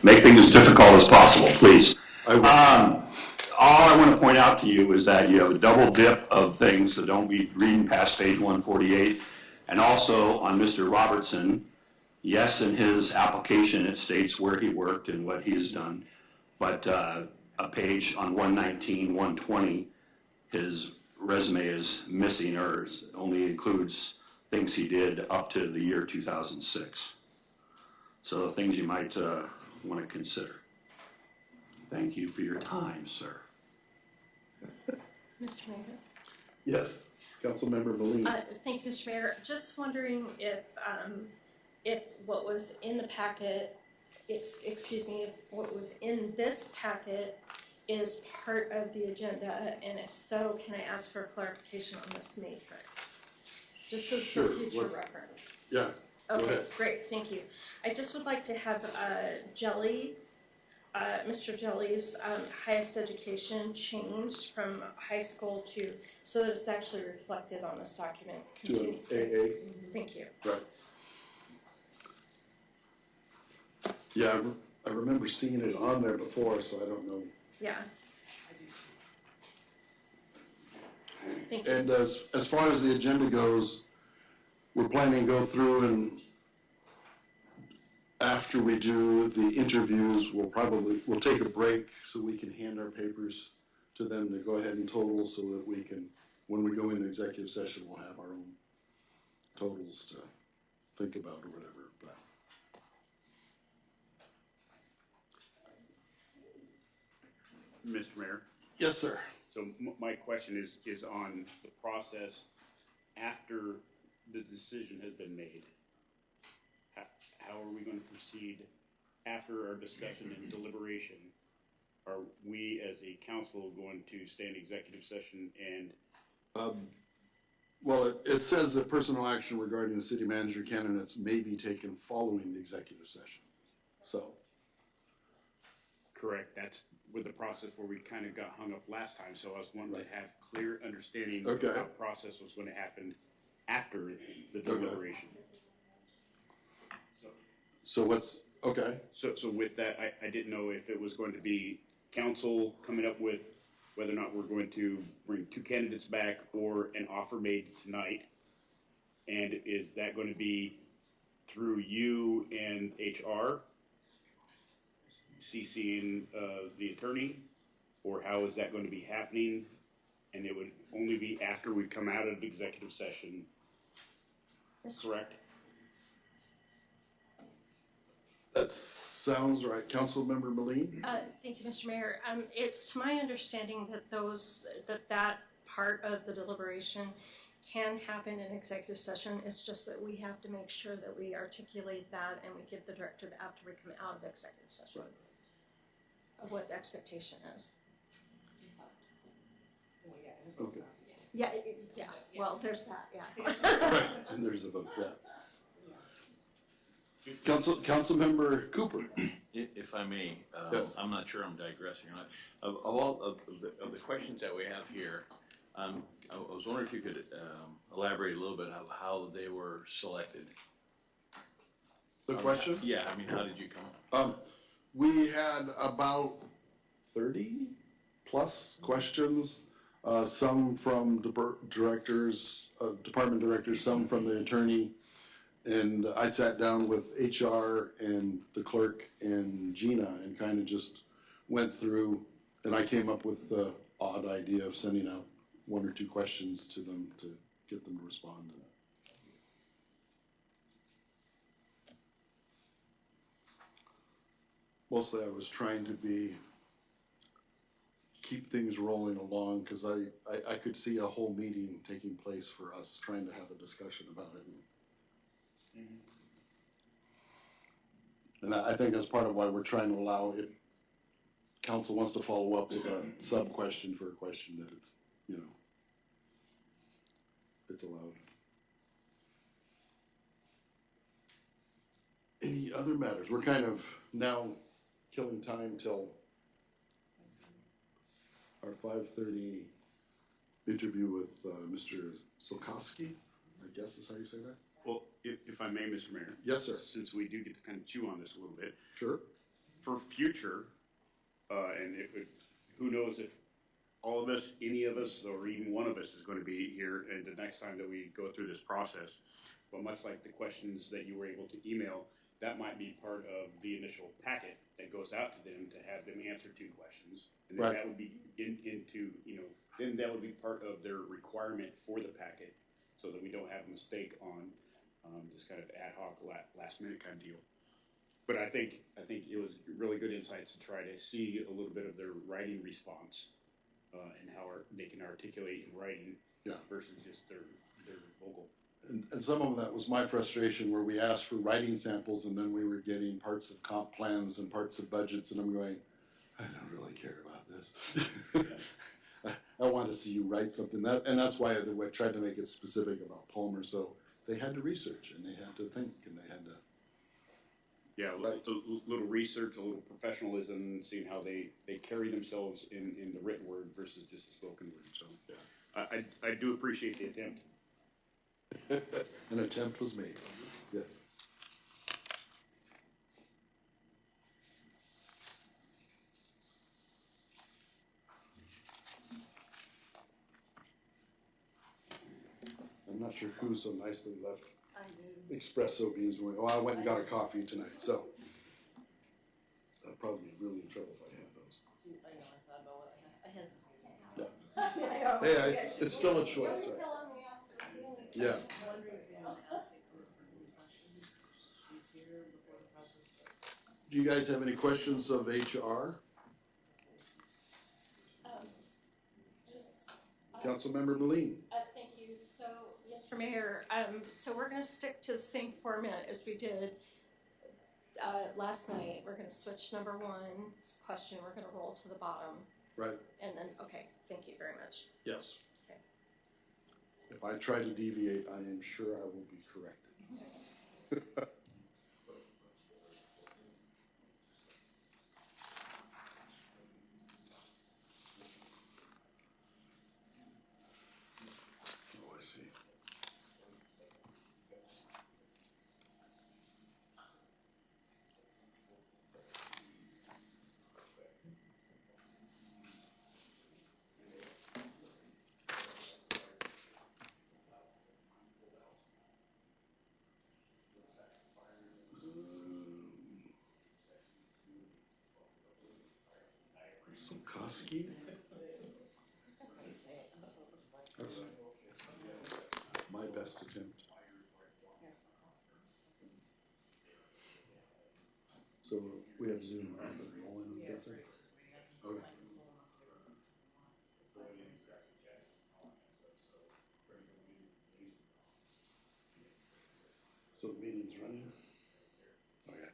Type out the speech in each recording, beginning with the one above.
make things as difficult as possible, please. I will. All I want to point out to you is that you have a double dip of things, so don't be reading past page 148. And also on Mr. Robertson, yes, in his application it states where he worked and what he's done, but a page on 119, 120, his resume is missing or only includes things he did up to the year 2006. So things you might want to consider. Thank you for your time, sir. Mr. Mayor. Yes, Councilmember Moline. Thank you, Mr. Mayor. Just wondering if what was in the packet, excuse me, if what was in this packet is part of the agenda, and if so, can I ask for clarification on this matrix? Just so Sure. for future reference. Yeah. Go Okay, ahead. great, thank you. I just would like to have Mr. Jelly's highest education changed from high school to, so that it's actually reflected on this document. To an AA. Thank you. Right. Yeah, I remember seeing it on there before, so I don't know. Yeah. Thank you. And as far as the agenda goes, we're planning to go through, and after we do the interviews, we'll take a break so we can hand our papers to them to go ahead and total, so that we can, when we go into executive session, we'll have our own totals to think about or whatever. But Mr. Mayor, yes, sir. so my question is on the process after the decision has been made. How are we going to proceed after our discussion and deliberation? Are we as a council going to stay in executive session and? Well, it says that personal action regarding the city manager candidates may be taken following the executive session. So, Correct, that's with the process where we kind of got hung up last time, so I was wanting Right. to have clear understanding Okay. of how the process was going to happen after the deliberation. so what's, okay. So with that, I didn't know if it was going to be council coming up with whether or not we're going to bring two candidates back or an offer made tonight. And is that going to be through you and HR, CCing the attorney, or how is that going to be happening? And it would only be after we come out of executive session, correct? That sounds right. Councilmember Moline? Thank you, Mr. Mayor. It's to my understanding that that part of the deliberation can happen in executive session. It's just that we have to make sure that we articulate that and we give the directive after we come out of executive session. Right. Of what the expectation is. Okay. Yeah, yeah, well, there's that, yeah. Right, and there's a vote, yeah. Councilmember Cooper? If I may, Yes. I'm not sure I'm digressing or not. Of all of the questions that we have here, I was wondering if you could elaborate a little bit on how they were selected. The questions? Yeah, I mean, how did you come? We had about 30 plus questions, some from department directors, some from the attorney. And I sat down with HR and the clerk and Gina and kind of just went through, and I came up with the odd idea of sending out one or two questions to them to get them to respond. Mostly I was trying to keep things rolling along, because I could see a whole meeting taking place for us trying to have a discussion about it. And I think that's part of why we're trying to allow, if council wants to follow up with a sub-question for a question, that it's, it's allowed. Any other matters? We're kind of now killing time till our 5:30 interview with Mr. Silkowski, I guess is how you say that? Well, if I may, Mr. Mayor. Yes, sir. Since we do get to kind of chew on this a little bit, Sure. for future, and it would, who knows if all of us, any of us, or even one of us is going to be here and the next time that we go through this process. But much like the questions that you were able to email, that might be part of the initial packet that goes out to them to have them answer 2 questions. And then Right. that would be into, then that would be part of their requirement for the packet so that we don't have a mistake on this kind of ad hoc, last minute kind of deal. But I think it was really good insights to try to see a little bit of their writing response and how they can articulate in writing Yeah. versus just their vocal. And some of that was my frustration where we asked for writing samples and then we were getting parts of comp plans and parts of budgets and I'm going, I don't really care about this. I want to see you write something and that's why I tried to make it specific about Palmer. So they had to research and they had to think and they had to. Yeah, a little research, a little professionalism, seeing how they carry themselves in the written word versus just the spoken word. So I do appreciate the attempt. An attempt was made, yes. I'm not sure who so nicely left espresso beans going, oh, I went and got a coffee tonight, so. I'd probably be really in trouble if I had those. I know, I thought about what, I hesitated. Hey, it's still a choice, right? Yeah. I'm wondering if you want to ask any questions she's here before the process starts. Do you guys have any questions of HR? Just, Councilmember Moline? thank you. So, Mr. Mayor, so we're gonna stick to the same format as we did last night. We're gonna switch number 1 question, we're gonna roll to the bottom. Right. And then, okay, thank you very much. Yes. Okay. If I try to deviate, I am sure I will be corrected. Oh, I see. Sokoski? That's how you say it, that's what it looks like. That's my best attempt. Yes. So we have Zoom up and rolling, I'm guessing? Okay. So the meeting's running? Okay.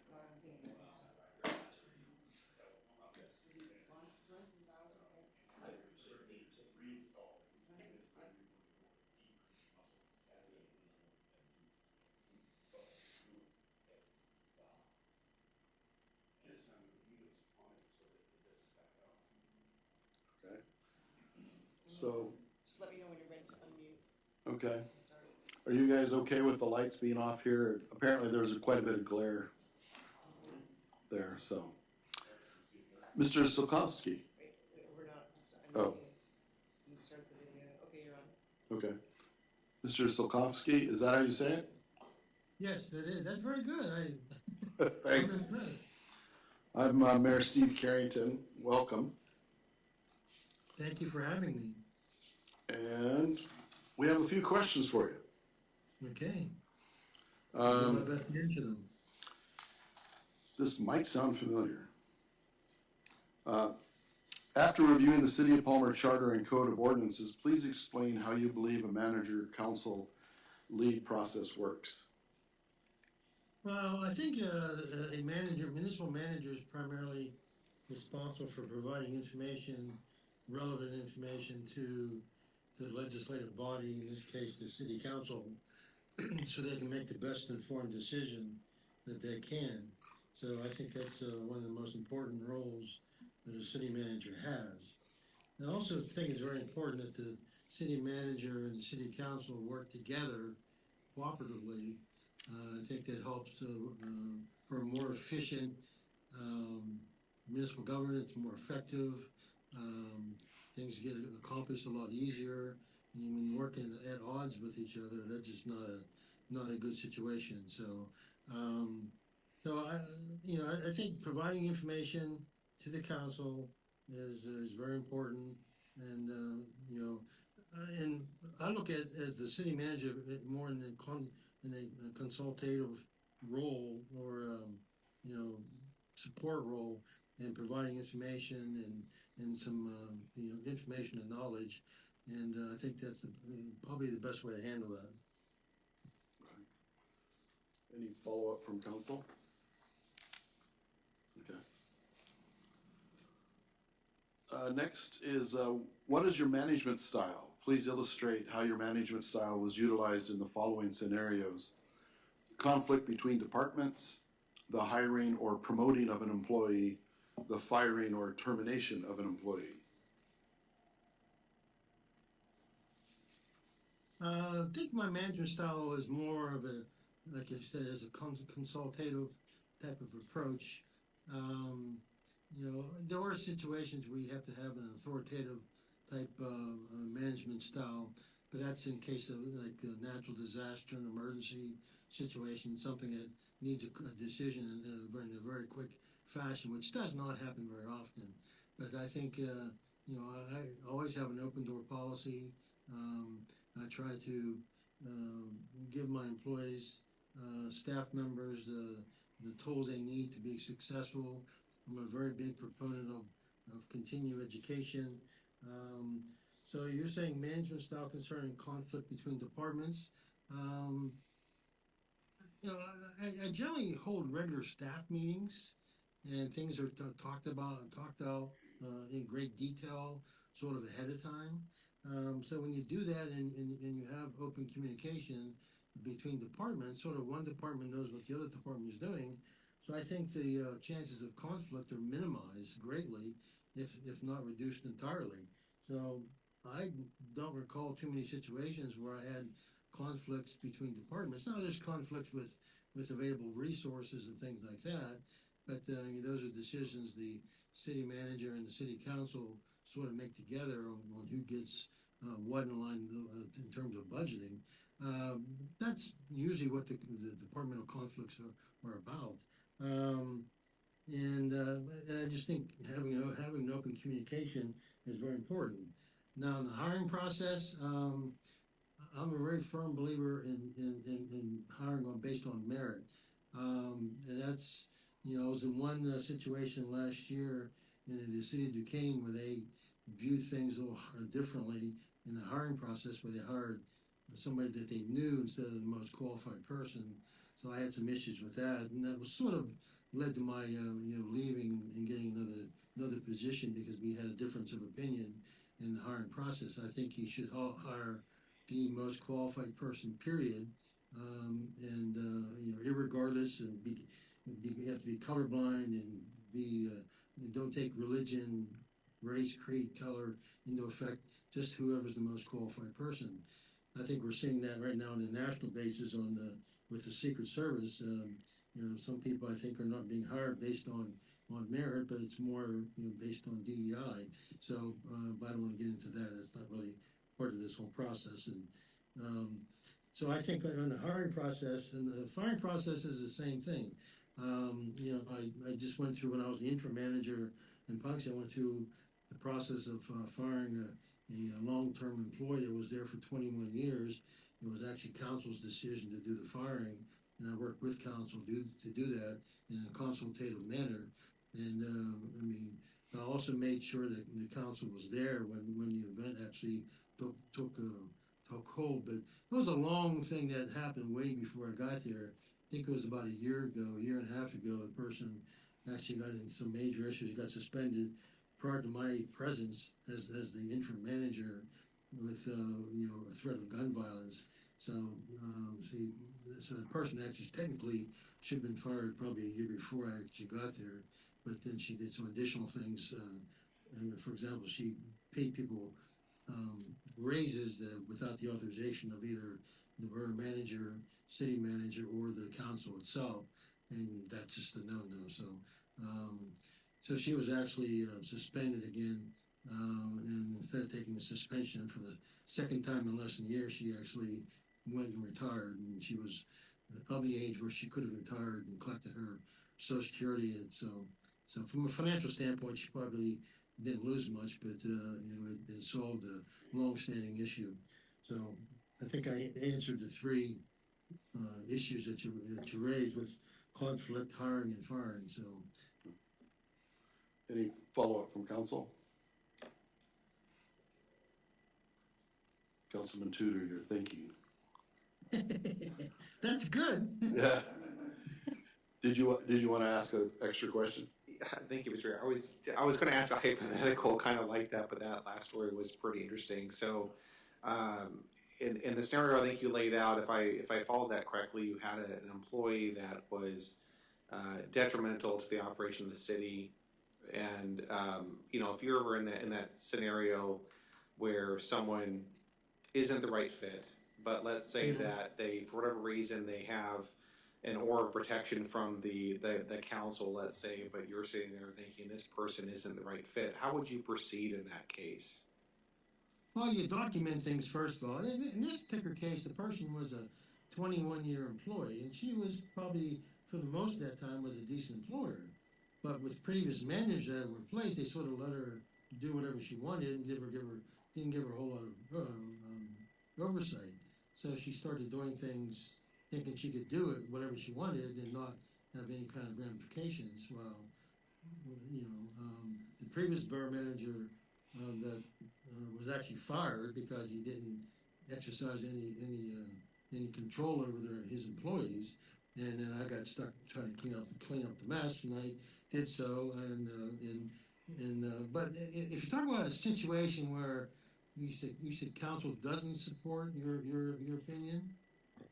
Okay. So, Just let me know when you're ready to unmute okay. and start. Are you guys okay with the lights being off here? Apparently there's quite a bit of glare there, so. Mr. Sokolowski, Wait, we're not. Oh. You can start the video. Okay, you're on. okay. Mr. Sokolowski, is that how you say it? Yes, that is. That's very good. Thanks. I'm impressed. I'm Mayor Steve Carrington. Welcome. Thank you for having me. And we have a few questions for you. Okay. I'll do my Um, best to answer them. this might sound familiar. After reviewing the City of Palmer Charter and Code of Ordinances, please explain how you believe a manager council lead process works. Well, I think a manager, municipal manager, is primarily responsible for providing information, relevant information to the legislative body, in this case, the city council, so they can make the best informed decision that they can. So I think that's one of the most important roles that a city manager has. And I also think it's very important that the city manager and the city council work together cooperatively. I think that helps to, for a more efficient municipal government, it's more effective, things get accomplished a lot easier. And when you're working at odds with each other, that's just not a good situation. So I think providing information to the council is very important, and and I look at as the city manager more in in a consultative role or support role in providing information and some information and knowledge, and I think that's probably the best way to handle that. Any follow-up from council? Okay. Next is, what is your management style? Please illustrate how your management style was utilized in the following scenarios. Conflict between departments, the hiring or promoting of an employee, the firing or termination of an employee. I think my management style is more of a, like I said, as a consultative type of approach. There are situations where you have to have an authoritative type management style, but that's in case of like a natural disaster, an emergency situation, something that needs a decision in a very quick fashion, which does not happen very often. But I think, I always have an open door policy. I try to give my employees, staff members, the tools they need to be successful. I'm a very big proponent of continuing education. So you're saying management style concerning conflict between departments. I generally hold regular staff meetings, and things are talked out in great detail, sort of ahead of time. So when you do that and you have open communication between departments, sort of one department knows what the other department is doing. So I think the chances of conflict are minimized greatly, if not reduced entirely. So I don't recall too many situations where I had conflicts between departments. Now there's conflicts with available resources and things like that, but those are decisions the city manager and the city council sort of make together on who gets what in line in terms of budgeting. That's usually what the departmental conflicts are about. And I just think having an open communication is very important. Now, in the hiring process, I'm a very firm believer in hiring based on merit. And that's, I was in one situation last year in the city of Duquesne where they viewed things a little differently in the hiring process, where they hired somebody that they knew instead of the most qualified person. So I had some issues with that, and that was sort of led to my leaving and getting another position because we had a difference of opinion in the hiring process. I think you should hire the most qualified person, period, and irregardless, and you have to be colorblind and don't take religion, race, creed, color into effect. Just whoever's the most qualified person. I think we're seeing that right now on a national basis with the Secret Service. Some people I think are not being hired based on merit, but it's more based on DEI. So, but I don't want to get into that. That's not really part of this whole process. And so I think on the hiring process and the firing process is the same thing. I just went through, when I was the interim manager in Punxsutawney, I went through the process of firing a long-term employee that was there for 21 years. It was actually council's decision to do the firing, and I worked with council to do that in a consultative manner. And I also made sure that the council was there when the event actually took hold. But it was a long thing that happened way before I got there. I think it was about a year and a half ago. The person actually got in some major issues, got suspended prior to my presence as the interim manager with a threat of gun violence. So so the person actually technically should have been fired probably a year before I actually got there, but then she did some additional things. And for example, she paid people raises without the authorization of either the borough manager, city manager, or the council itself, and that's just a no-no. So So she was actually suspended again, and instead of taking the suspension for the second time in less than a year, she actually went and retired, and she was of the age where she could have retired and collected her Social Security. And so from a financial standpoint, she probably didn't lose much, but it solved a long-standing issue. So I think I answered the three issues that you raised with conflict, hiring, and firing. So. Any follow-up from council? Councilman Tudor, you're thinking. That's good. Yeah. Did you want to ask an extra question? Thank you, Mr. Mayor. I was going to ask a hypothetical kind of like that, but that last story was pretty interesting. So, in the scenario I think you laid out, if I followed that correctly, you had an employee that was detrimental to the operation of the city, and if you're ever in that scenario where someone isn't the right fit, but let's say that they, for whatever reason, they have an aura of protection from the council, let's say, but you're sitting there thinking this person isn't the right fit. How would you proceed in that case? Well, you document things first of all. In this particular case, the person was a 21-year employee, and she was probably, for the most of that time, was a decent employer. But with previous managers that were in place, they sort of let her do whatever she wanted and didn't give her a whole lot of oversight. So she started doing things thinking she could do it, whatever she wanted, and not have any kind of ramifications. Well, the previous borough manager that was actually fired because he didn't exercise any control over his employees, and then I got stuck trying to clean up the mess, and I did so. But if you talk about a situation where you said council doesn't support your opinion.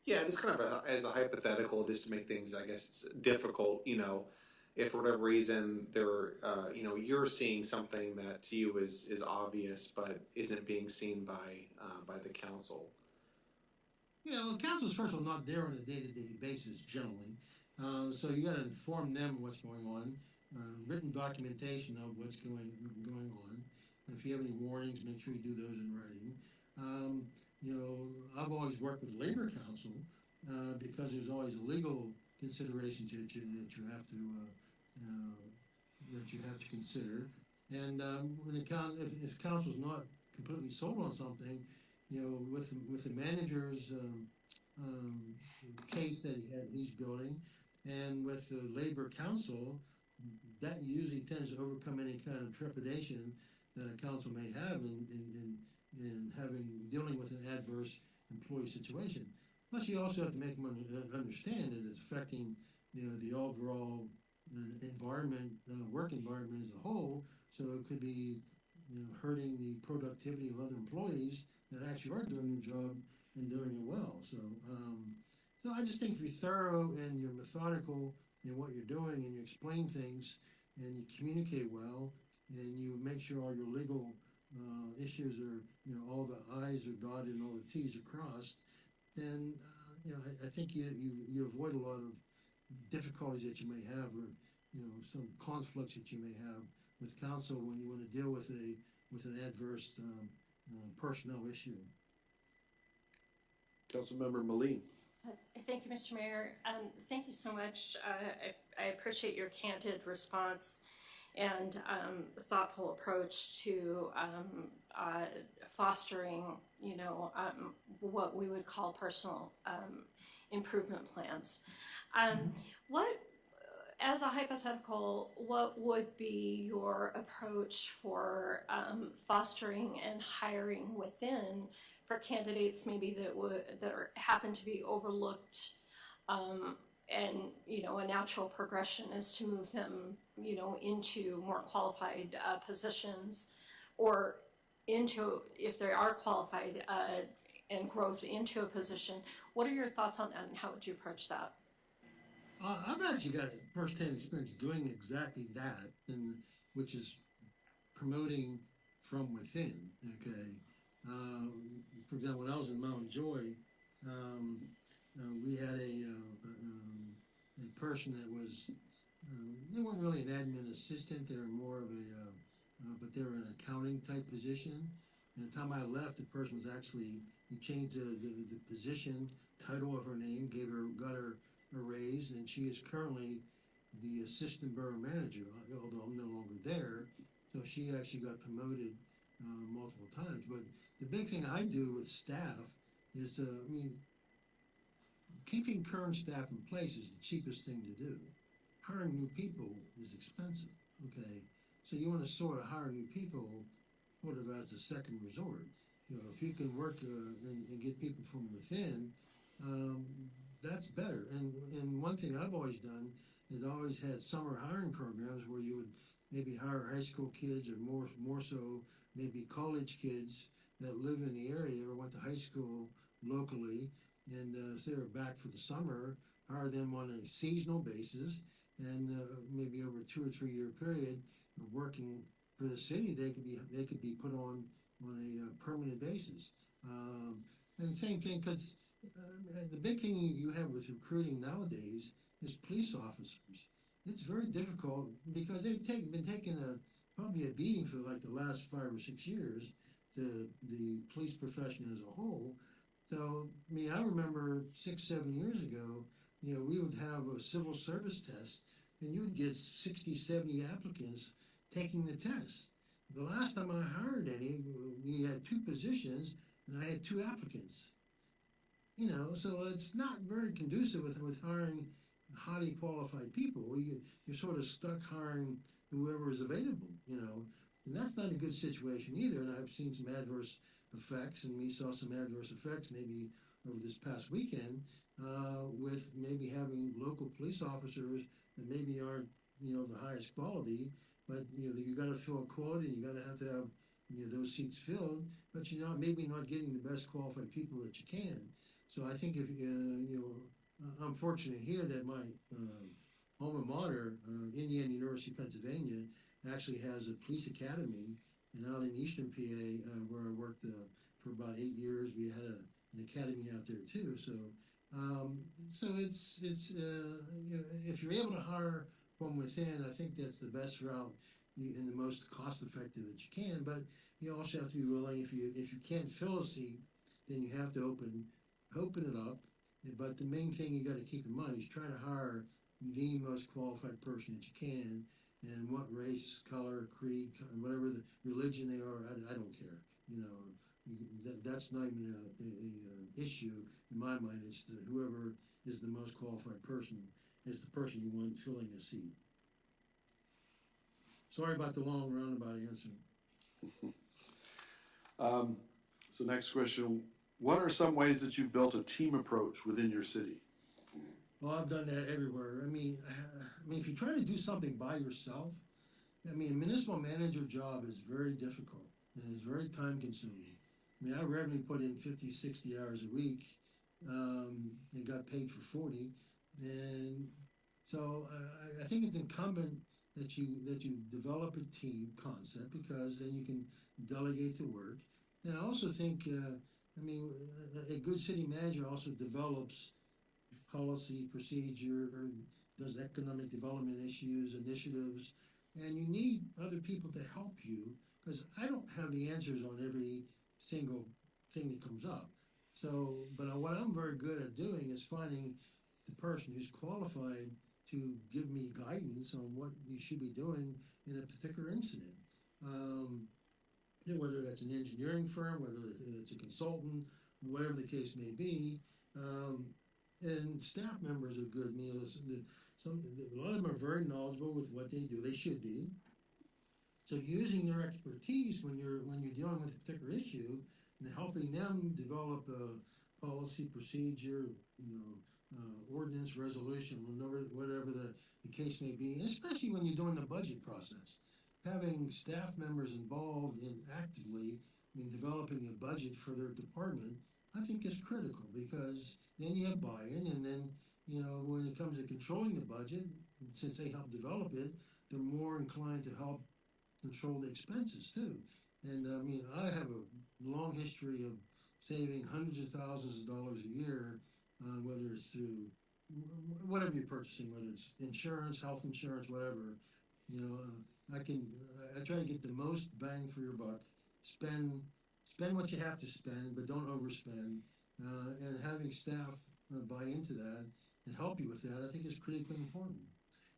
Yeah, just kind of as a hypothetical, just to make things, I guess, difficult. If for whatever reason there, you're seeing something that to you is obvious, but isn't being seen by the council. Yeah, well, council's first of all not there on a day-to-day basis generally, so you got to inform them what's going on, written documentation of what's going on. If you have any warnings, make sure you do those in writing. I've always worked with Labor Council because there's always legal considerations that you have to consider. And if council's not completely sold on something, with the manager's case that he's building, and with the Labor Council, that usually tends to overcome any kind of trepidation that a council may have in dealing with an adverse employee situation. Plus, you also have to make them understand that it's affecting the overall environment, work environment as a whole. So it could be hurting the productivity of other employees that actually are doing their job and doing it well. So I just think if you're thorough and you're methodical in what you're doing and you explain things and you communicate well and you make sure all your legal issues are, all the I's are dotted and all the T's are crossed, then I think you avoid a lot of difficulties that you may have, or some conflicts that you may have with council when you want to deal with an adverse personnel issue. Councilmember Moline. Thank you, Mr. Mayor. Thank you so much. I appreciate your candid response and thoughtful approach to fostering, what we would call personal improvement plans. As a hypothetical, what would be your approach for fostering and hiring within for candidates maybe that happen to be overlooked, and a natural progression is to move them into more qualified positions, or into, if they are qualified, and growth into a position. What are your thoughts on that, and how would you approach that? I've actually got first-hand experience doing exactly that, which is promoting from within. Okay, for example, when I was in Mount Joy, we had a person that was they weren't really an admin assistant. They were more of but they were an accounting type position. And the time I left, the person was actually, he changed the position, title of her name, got her a raise, and she is currently the assistant borough manager, although I'm no longer there. So she actually got promoted multiple times. But the big thing I do with staff is, keeping current staff in place is the cheapest thing to do. Hiring new people is expensive, okay? So you want to sort of hire new people sort of as a second resort. If you can work and get people from within, um, that's better. And one thing I've always done is I always had summer hiring programs where you would maybe hire high school kids or more so maybe college kids that live in the area or went to high school locally, and if they were back for the summer, hire them on a seasonal basis, and maybe over a 2 or 3 year period of working for the city, they could be put on a permanent basis. And same thing, because the big thing you have with recruiting nowadays is police officers. It's very difficult because been taking probably a beating for like the last 5 or 6 years, the police profession as a whole. So, I remember 6, 7 years ago, we would have a civil service test, and you would get 60, 70 applicants taking the test. The last time I hired any, we had 2 positions, and I had 2 applicants. So it's not very conducive with hiring highly qualified people. You're sort of stuck hiring whoever is available, and that's not a good situation either. And I've seen some adverse effects, and we saw some adverse effects maybe over this past weekend with maybe having local police officers that maybe aren't, the highest quality, but you got to fill a quota, and you got to have those seats filled, but you're maybe not getting the best qualified people that you can. So I think if I'm fortunate here that my alma mater, Indiana University, Pennsylvania, actually has a police academy, and out in Eastern PA, where I worked for about 8 years, we had an academy out there too. So it's if you're able to hire from within, I think that's the best route and the most cost effective that you can. But you also have to be willing, if you can't fill a seat, then you have to open it up. But the main thing you got to keep in mind is try to hire the most qualified person that you can, and what race, color, creed, whatever the religion they are, I don't care. That's not even a issue in my mind. It's whoever is the most qualified person is the person you want filling a seat. Sorry about the long roundabout answer. So next question, what are some ways that you've built a team approach within your city? Well, I've done that everywhere. If you try to do something by yourself, a municipal manager job is very difficult and it's very time consuming. I rarely put in 50, 60 hours a week and got paid for 40. And so I think it's incumbent that you develop a team concept, because then you can delegate the work. And I also think, a good city manager also develops policy, procedure, or does economic development initiatives, and you need other people to help you, because I don't have the answers on every single thing that comes up. So, but what I'm very good at doing is finding the person who's qualified to give me guidance on what you should be doing in a particular incident. Whether that's an engineering firm, whether it's a consultant, whatever the case may be. And staff members are good. A lot of them are very knowledgeable with what they do. They should be. So using their expertise when you're dealing with a particular issue and helping them develop a policy, procedure, ordinance, resolution, whatever the case may be, and especially when you're doing the budget process. Having staff members involved actively in developing a budget for their department, I think is critical, because then you have buy-in, and then, when it comes to controlling the budget, since they help develop it, they're more inclined to help control the expenses too. And I have a long history of saving hundreds of thousands of dollars a year, whether it's through whatever you're purchasing, whether it's insurance, health insurance, whatever, I try to get the most bang for your buck. Spend what you have to spend, but don't overspend. And having staff buy into that and help you with that, I think is critically important.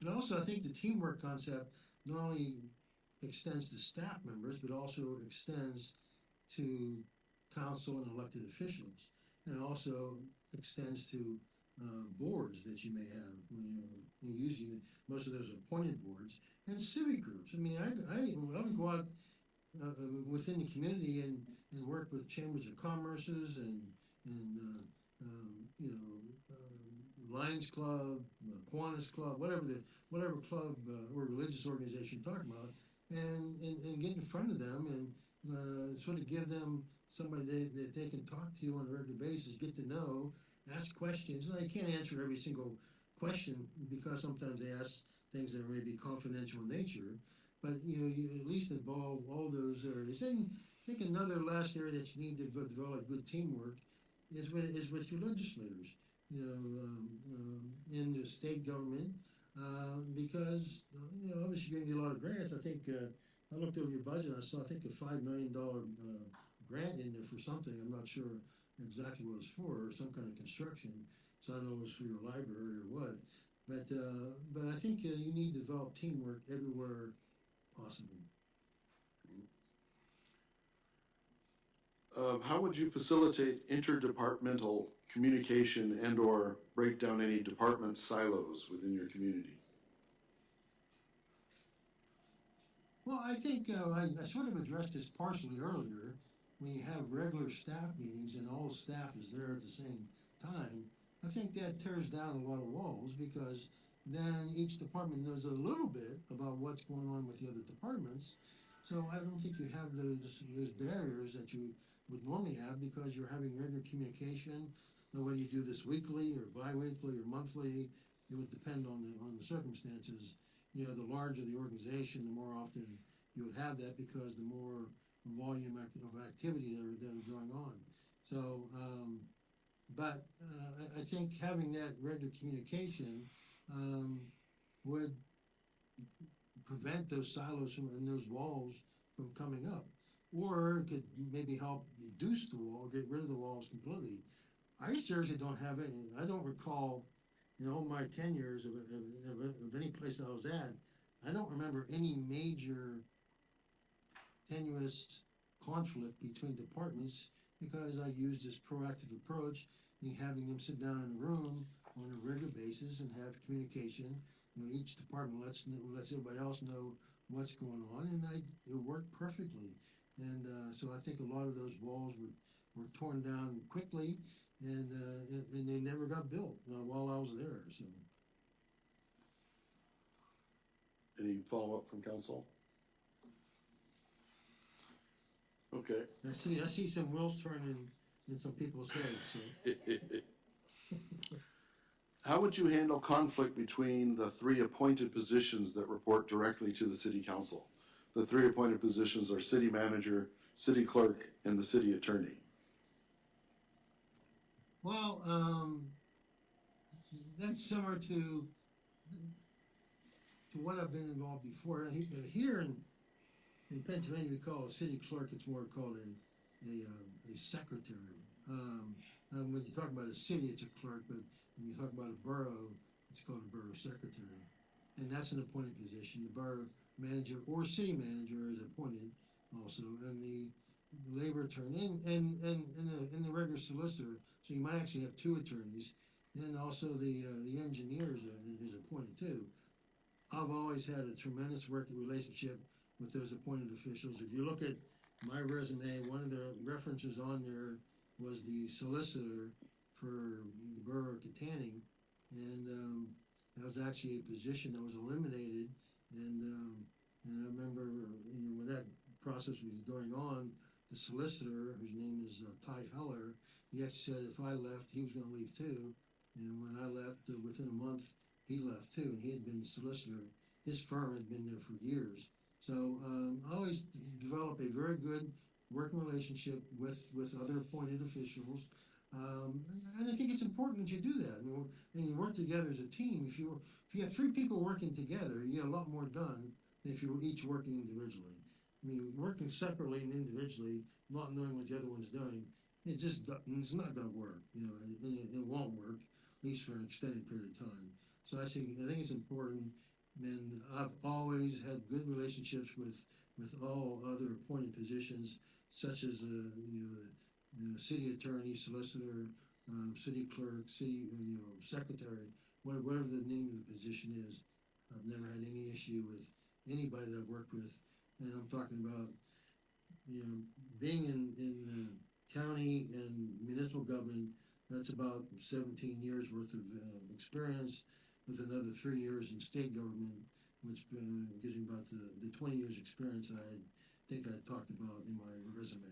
And also, I think the teamwork concept not only extends to staff members, but also extends to council and elected officials, and also extends to boards that you may have. Usually, most of those are appointed boards and civic groups. I mean, I would go out within the community and work with chambers of commerces and Lions Club, Kiwanis Club, whatever club or religious organization you're talking about, and get in front of them and sort of give them somebody that they can talk to on a regular basis, get to know, ask questions. And I can't answer every single question because sometimes they ask things that are maybe confidential in nature, but you at least involve all those areas. And I think another last area that you need to develop good teamwork is with your legislators, in the state government, because obviously you're going to get a lot of grants. I think I looked over your budget. I saw I think a $5 million grant in there for something. I'm not sure exactly what it was for, or some kind of construction. So I don't know if it was for your library or what. But I think you need to develop teamwork everywhere possible. How would you facilitate interdepartmental communication and/or break down any department silos within your community? Well, I think I sort of addressed this partially earlier. When you have regular staff meetings and all the staff is there at the same time, I think that tears down a lot of walls because then each department knows a little bit about what's going on with the other departments. So I don't think you have those barriers that you would normally have because you're having regular communication. Whether you do this weekly or bi-weekly or monthly, it would depend on the circumstances. The larger the organization, the more often you would have that because the more volume of activity that are going on. So, but I think having that regular communication would prevent those silos and those walls from coming up, or it could maybe help reduce the wall, get rid of the walls completely. I seriously don't have any. I don't recall, all my 10 years of any place I was at. I don't remember any major tenuous conflict between departments because I used this proactive approach in having them sit down in a room on a regular basis and have communication. Each department lets everybody else know what's going on, and it worked perfectly. And so I think a lot of those walls were torn down quickly, and they never got built while I was there. So. Any follow-up from council? Okay. I see some wheels turning in some people's heads. So. How would you handle conflict between the 3 appointed positions that report directly to the city council? The 3 appointed positions are city manager, city clerk, and the city attorney. Well, that's similar to what I've been involved before. Here in Pennsylvania, we call a city clerk. It's more called a secretary. When you talk about a city, it's a clerk, but when you talk about a borough, it's called a borough secretary, and that's an appointed position. The borough manager or city manager is appointed also, and the labor attorney and the regular solicitor. So you might actually have 2 attorneys, and also the engineer is appointed too. I've always had a tremendous working relationship with those appointed officials. If you look at my resume, one of the references on there was the solicitor for the borough of Katanning, and that was actually a position that was eliminated. And I remember, when that process was going on, the solicitor, whose name is Ty Heller, he actually said if I left, he was going to leave too. And when I left, within a month, he left too, and he had been the solicitor. His firm had been there for years. So I always develop a very good working relationship with other appointed officials. And I think it's important that you do that, and you work together as a team. If you have three people working together, you get a lot more done than if you're each working individually. I mean, working separately and individually, not knowing what the other one's doing, it's not going to work. You know, it won't work, at least for an extended period of time. So I think it's important, and I've always had good relationships with all other appointed positions, such as the city attorney, solicitor, city clerk, city secretary, whatever the name of the position is. I've never had any issue with anybody that I've worked with, and I'm talking about being in county and municipal government. That's about 17 years worth of experience, with another 3 years in state government, which gives me about the 20 years experience that I think I talked about in my resume.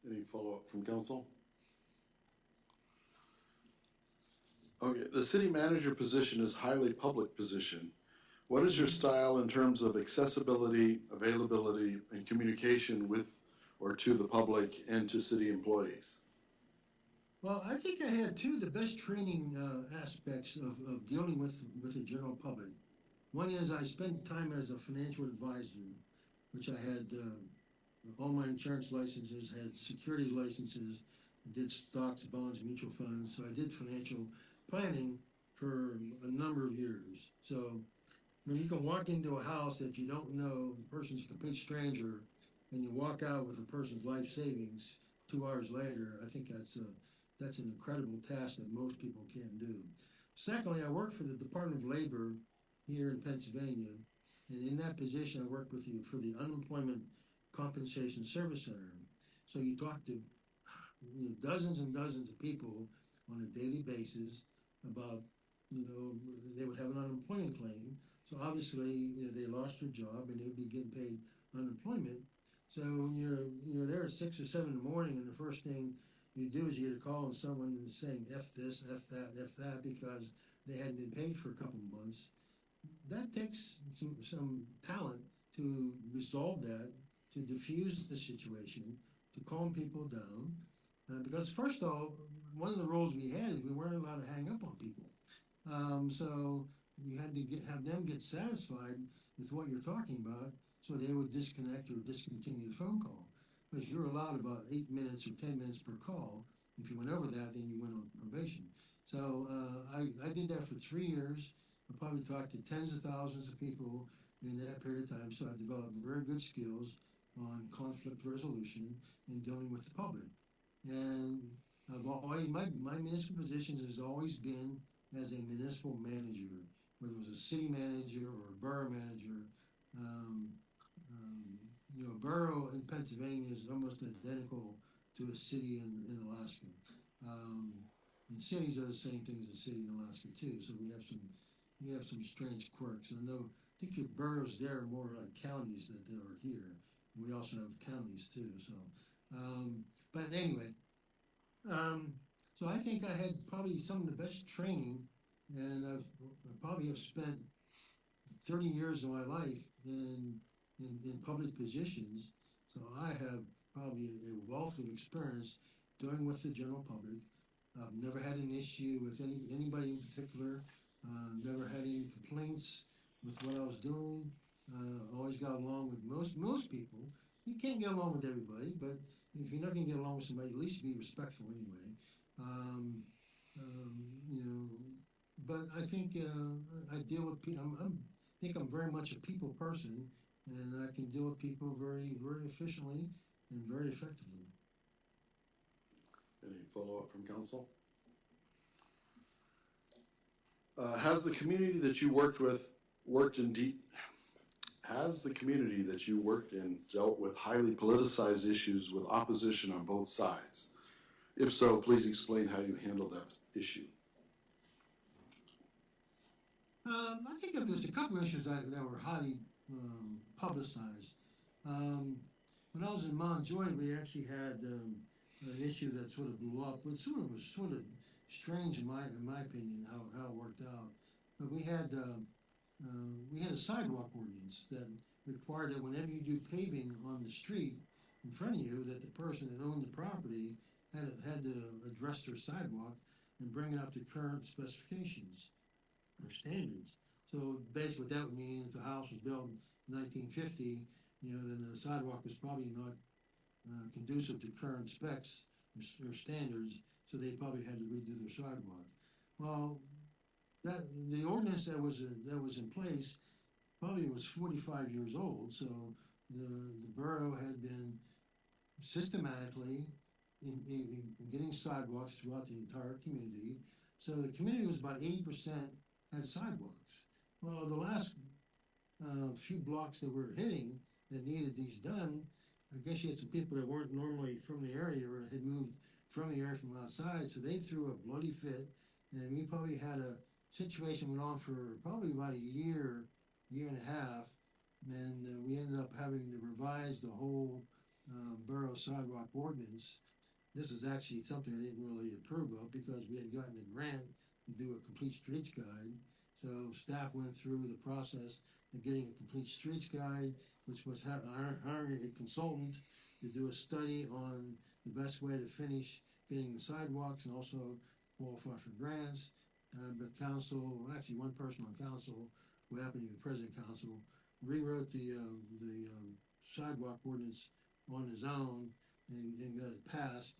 Any follow-up from council? Okay, the city manager position is highly public position. What is your style in terms of accessibility, availability, and communication with or to the public and to city employees? Well, I think I had two of the best training aspects of dealing with the general public. One is I spent time as a financial advisor, which I had all my insurance licenses, had security licenses, did stocks, bonds, mutual funds. So I did financial planning for a number of years. So when you can walk into a house that you don't know, the person's a complete stranger, and you walk out with a person's life savings 2 hours later, I think that's an incredible task that most people can't do. Secondly, I worked for the Department of Labor here in Pennsylvania, and in that position, I worked for the Unemployment Compensation Service Center. So you talk to dozens and dozens of people on a daily basis about, they would have an unemployment claim. So obviously, they lost their job and they would be getting paid unemployment. So when you're there at 6 or 7 in the morning, and the first thing you do is you get a call on someone saying F this, F that, because they hadn't been paid for a couple of months. That takes some talent to resolve that, to diffuse the situation, to calm people down. Because first of all, one of the rules we had is we weren't allowed to hang up on people. So you had to have them get satisfied with what you're talking about, so they would disconnect or discontinue the phone call. Because you're allowed about 8 minutes or 10 minutes per call. If you went over that, then you went on probation. So I did that for 3 years. I probably talked to tens of thousands of people in that period of time. So I developed very good skills on conflict resolution and dealing with the public. And my municipal position has always been as a municipal manager, whether it was a city manager or a borough manager. A borough in Pennsylvania is almost identical to a city in Alaska. And cities are the same thing as a city in Alaska too. So we have some strange quirks. I think your boroughs there are more like counties that there are here. And we also have counties too. So, but anyway, so I think I had probably some of the best training, and I probably have spent 30 years of my life in public positions, so I have probably a wealth of experience dealing with the general public. I've never had an issue with anybody in particular, never had any complaints with what I was doing, always got along with most people. You can't get along with everybody, but if you're not going to get along with somebody, at least be respectful anyway. But I think I deal with people. I think I'm very much a people person, and I can deal with people very, very efficiently and very effectively. Any follow-up from council? Has the community that you worked in dealt with highly politicized issues with opposition on both sides? If so, please explain how you handled that issue. I think there's a couple of issues that were highly publicized. When I was in Montjoy, we actually had an issue that sort of blew up, which was sort of strange in my opinion how it worked out. But we had a sidewalk ordinance that required that whenever you do paving on the street in front of you, that the person that owned the property had to address their sidewalk and bring it up to current specifications or standards. So basically what that would mean, if the house was built in 1950, then the sidewalk was probably not conducive to current specs or standards, so they probably had to redo their sidewalk. Well, that the ordinance that was in place probably was 45 years old, so the borough had been systematically in getting sidewalks throughout the entire community. So the community was about 80% had sidewalks. Well, the last few blocks that we're hitting that needed these done, I guess you had some people that weren't normally from the area or had moved from the area from outside, so they threw a bloody fit, and we probably had a situation went on for probably about a year, year and a half, and we ended up having to revise the whole borough sidewalk ordinance. This is actually something I didn't really approve of because we had gotten a grant to do a complete streets guide. So staff went through the process of getting a complete streets guide, which was hiring a consultant to do a study on the best way to finish getting the sidewalks and also qualify for grants. But council, actually one person on council, who happened to be the president of council, rewrote the sidewalk ordinance on his own and got it passed.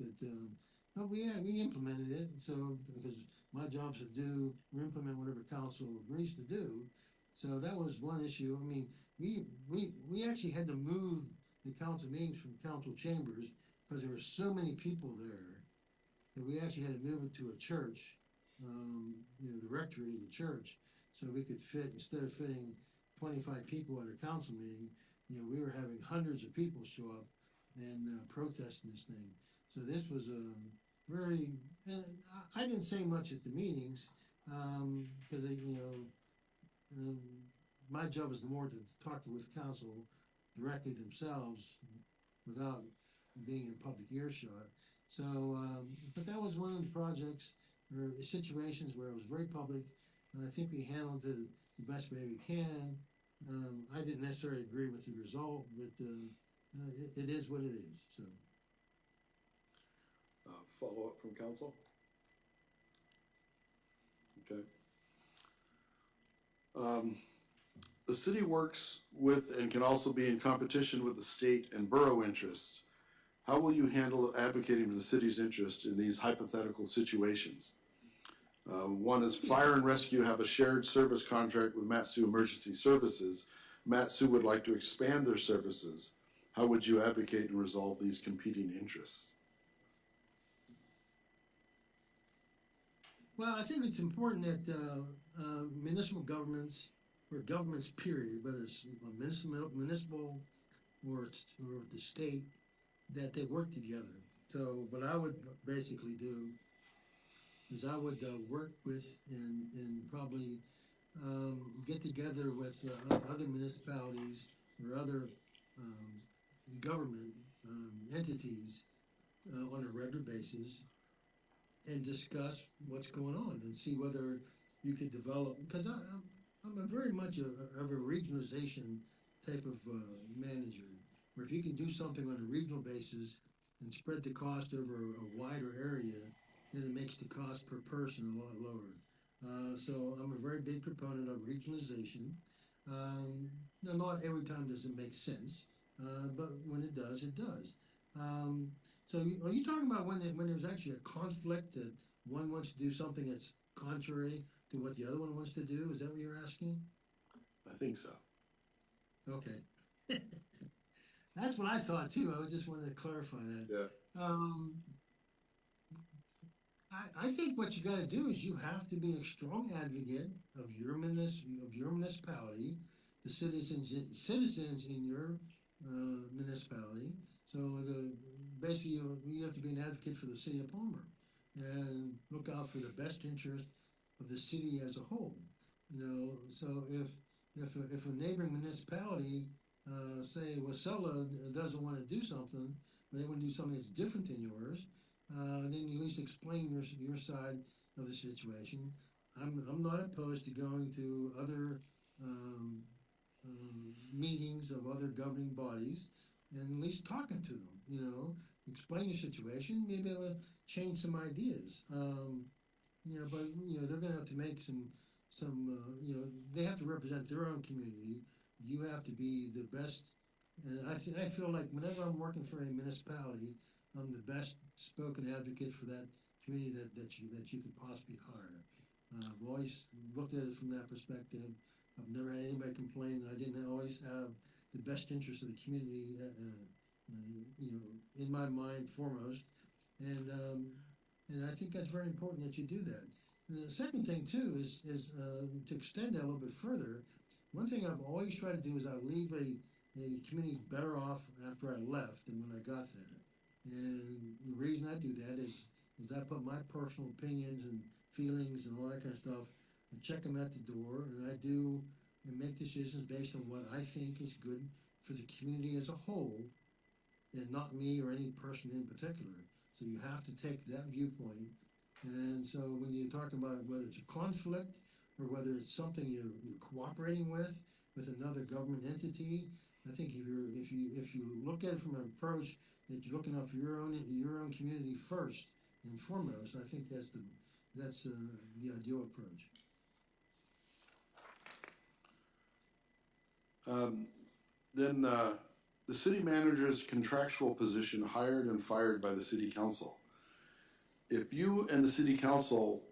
But we implemented it. So because my job is to implement whatever council agrees to do. So that was one issue. I mean, we actually had to move the council meetings from council chambers because there were so many people there that we actually had to move it to a church, the rectory of the church, so we could fit, instead of fitting 25 people at a council meeting, we were having hundreds of people show up and protesting this thing. So this was a very, I didn't say much at the meetings, because my job is more to talk with council directly themselves without being in public earshot. So, but that was one of the projects or situations where it was very public, and I think we handled it the best way we can. I didn't necessarily agree with the result, but it is what it is. So, Follow up from council? Okay. The city works with and can also be in competition with the state and borough interests. How will you handle advocating for the city's interest in these hypothetical situations? One is fire and rescue have a shared service contract with Mat-Su Emergency Services. Mat-Su would like to expand their services. How would you advocate and resolve these competing interests? well, I think it's important that municipal governments, or governments period, whether it's municipal or the state, that they work together. So what I would basically do is I would work with and probably get together with other municipalities or other government entities on a regular basis and discuss what's going on and see whether you could develop, because I'm a very much of a regionalization type of manager, where if you can do something on a regional basis and spread the cost over a wider area, then it makes the cost per person a lot lower. So I'm a very big proponent of regionalization. Now, not every time does it make sense, but when it does, it does. Are you talking about when there's actually a conflict that one wants to do something that's contrary to what the other one wants to do? Is that what you're asking? I think so. Okay. That's what I thought too. I just wanted to clarify that. Yeah. I think what you gotta do is you have to be a strong advocate of your municipality, the citizens in your municipality. So basically you have to be an advocate for the city of Palmer and look out for the best interest of the city as a whole. So if a neighboring municipality, say Wasilla, doesn't want to do something, but they want to do something that's different than yours, then you at least explain your side of the situation. I'm not opposed to going to other meetings of other governing bodies and at least talking to them, explain the situation, maybe it'll change some ideas. But they're going to have to make they have to represent their own community. You have to be the best. And I feel like whenever I'm working for a municipality, I'm the best spoken advocate for that community that you could possibly hire. I've always looked at it from that perspective. I've never had anybody complain that I didn't always have the best interest of the community, in my mind foremost. And I think that's very important that you do that. And the second thing too is to extend that a little bit further. One thing I've always tried to do is I leave a community better off after I left than when I got there. And the reason I do that is I put my personal opinions and feelings and all that kind of stuff and check them at the door, and I do and make decisions based on what I think is good for the community as a whole, and not me or any person in particular. So you have to take that viewpoint. And so when you're talking about whether it's a conflict or whether it's something you're cooperating with another government entity, I think if you look at it from an approach that you're looking out for your own community first and foremost, I think that's the ideal approach. Then the city manager's contractual position hired and fired by the city council. If you and the city council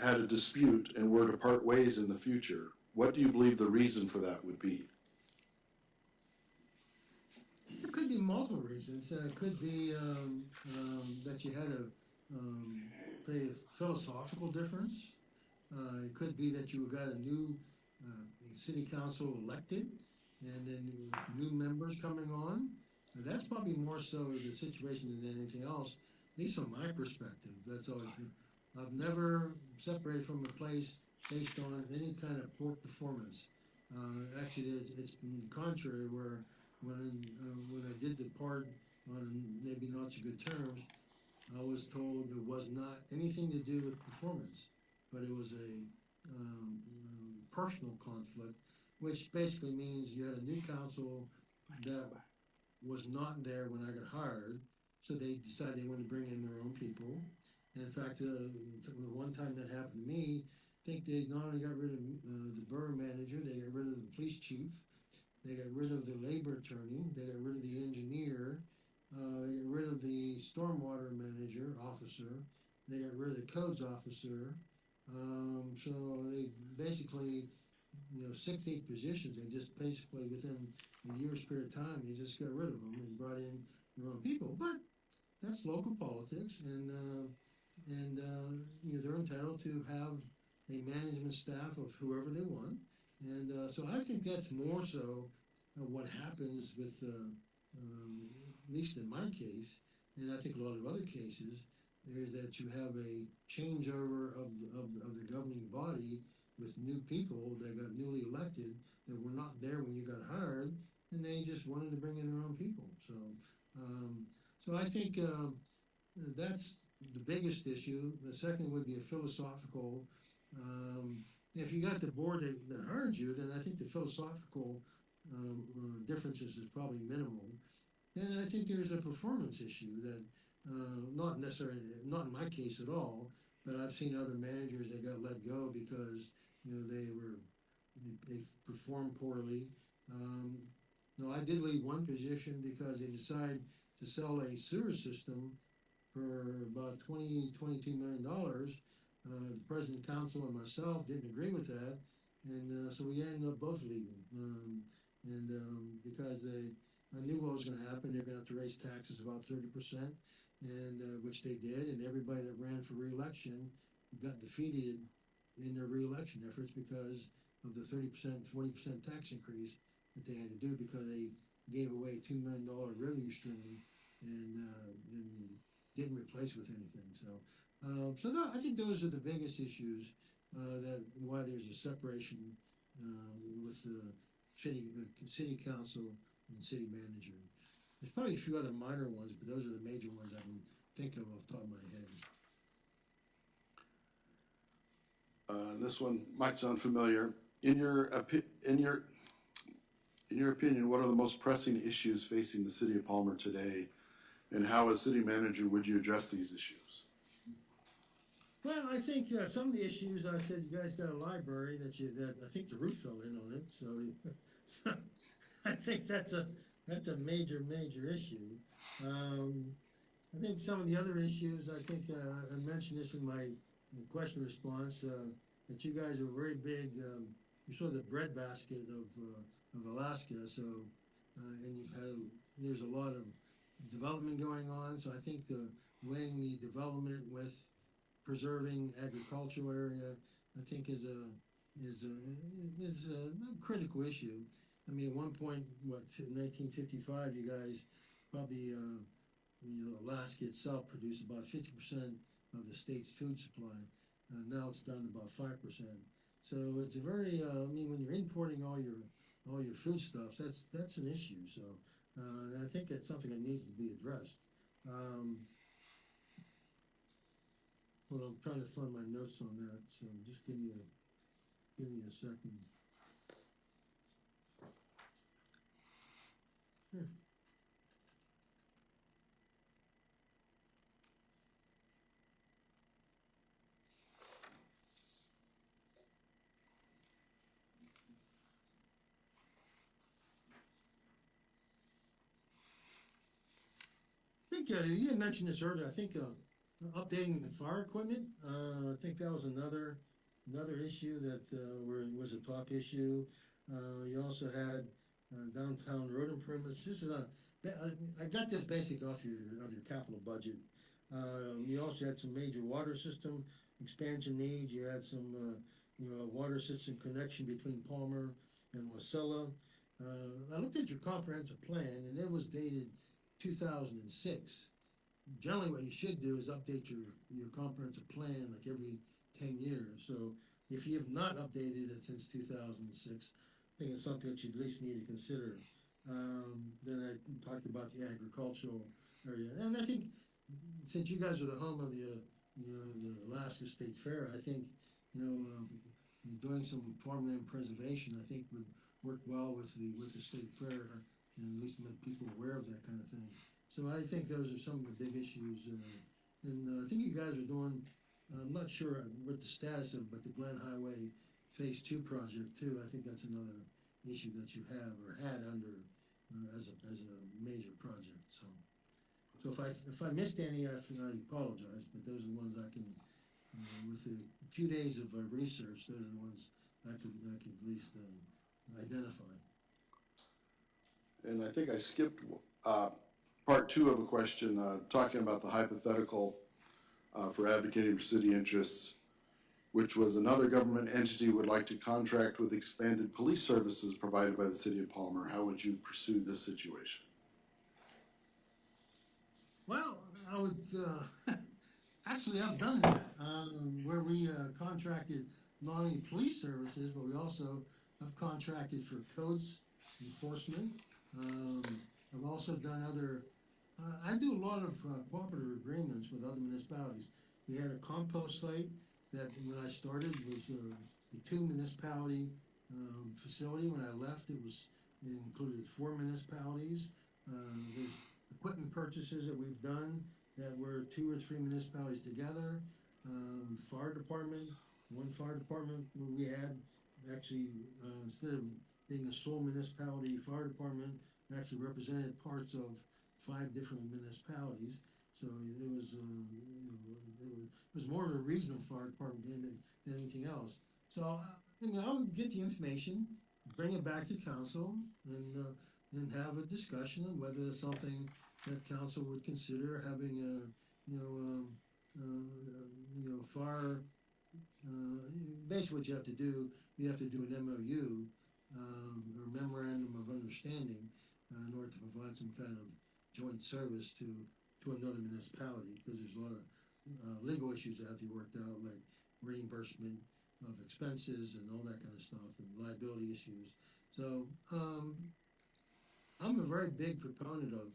had a dispute and were to part ways in the future, what do you believe the reason for that would be? There could be multiple reasons. It could be that you had a philosophical difference. It could be that you got a new city council elected and then new members coming on. And that's probably more so the situation than anything else, at least from my perspective. That's always been. I've never separated from a place based on any kind of poor performance. Actually, it's been contrary where when I did depart on maybe not so good terms, I was told it was not anything to do with performance, but it was a personal conflict, which basically means you had a new council that was not there when I got hired, so they decided they wanted to bring in their own people. And in fact, the one time that happened to me, I think they not only got rid of the borough manager, they got rid of the police chief, they got rid of the labor attorney, they got rid of the engineer, they got rid of the stormwater manager, officer, they got rid of the codes officer. So they basically, 6-8 positions, they just basically within a year's period of time, they just got rid of them and brought in their own people. But that's local politics, and they're entitled to have a management staff of whoever they want. And so I think that's more so what happens with, at least in my case, and I think a lot of other cases, is that you have a changeover of the governing body with new people that got newly elected that were not there when you got hired, and they just wanted to bring in their own people. So I think that's the biggest issue. The second would be a philosophical. If you got the board that hired you, then I think the philosophical differences is probably minimal. And I think there's a performance issue that not necessarily, not in my case at all, but I've seen other managers that got let go because they performed poorly. No, I did leave one position because they decided to sell a sewer system for about $22 million. The president council and myself didn't agree with that, and so we ended up both leaving. Because I knew what was going to happen, they're going to have to raise taxes about 30%, and which they did, and everybody that ran for re-election got defeated in their re-election efforts because of the 30%, 40% tax increase that they had to do because they gave away $2 million revenue stream and didn't replace with anything. So no, I think those are the biggest issues that why there's a separation with the city council and city manager. There's probably a few other minor ones, but those are the major ones I can think of off the top of my head. This one might sound familiar. In in your opinion, what are the most pressing issues facing the city of Palmer today? And how, as city manager, would you address these issues? Well, I think some of the issues, I said, you guys got a library that I think the roof fell in on it, so, so I think that's a major issue. I think some of the other issues, I think I mentioned this in my question response, that you guys are very big, you're sort of the breadbasket of Alaska, so, and there's a lot of development going on, so I think weighing the development with preserving agricultural area, I think is a critical issue. I mean, at one point, 1955, you guys probably, Alaska itself produced about 50% of the state's food supply. Now it's down to about 5%. So it's a very, I mean, when you're importing all your foodstuffs, that's an issue. So and I think that's something that needs to be addressed. Well, I'm trying to find my notes on that, so just give me a second. I think you had mentioned this earlier. I think updating the fire equipment. I think that was another issue that was a top issue. You also had downtown road improvements. This is I got this basic off your capital budget. You also had some major water system expansion needs. You had some water system connection between Palmer and Wasilla. I looked at your comprehensive plan, and it was dated 2006. Generally, what you should do is update your comprehensive plan like every 10 years. So if you have not updated it since 2006, I think it's something that you at least need to consider. Then I talked about the agricultural area, and I think since you guys are the home of the Alaska State Fair, I think doing some farmland preservation, I think would work well with the state fair, and at least make people aware of that kind of thing. So I think those are some of the big issues, and I think you guys are doing. I'm not sure what the status of, but the Glen Highway Phase 2 project too. I think that's another issue that you have or had under as a major project. So if I missed any, I apologize. But those are the ones I can, with a few days of research, those are the ones I could at least identify. And I think I skipped part 2 of a question, talking about the hypothetical for advocating for city interests, which was another government entity would like to contract with expanded police services provided by the city of Palmer. How would you pursue this situation? Well, I would actually I've done that where we contracted not only police services, but we also have contracted for codes enforcement. I've also done other. I do a lot of cooperative agreements with other municipalities. We had a compost site that when I started was a 2 municipality facility. When I left, it included 4 municipalities. There's equipment purchases that we've done that were 2 or 3 municipalities together. Fire department, one fire department where we had actually instead of being a sole municipality fire department, actually represented parts of 5 different municipalities. So it was more of a regional fire department than anything else. So I would get the information, bring it back to council, and have a discussion on whether it's something that council would consider having fire. Basically, what you have to do an MOU or memorandum of understanding in order to provide some kind of joint service to another municipality, because there's a lot of legal issues that have to be worked out, like reimbursement of expenses and all that kind of stuff, and liability issues. So I'm a very big proponent of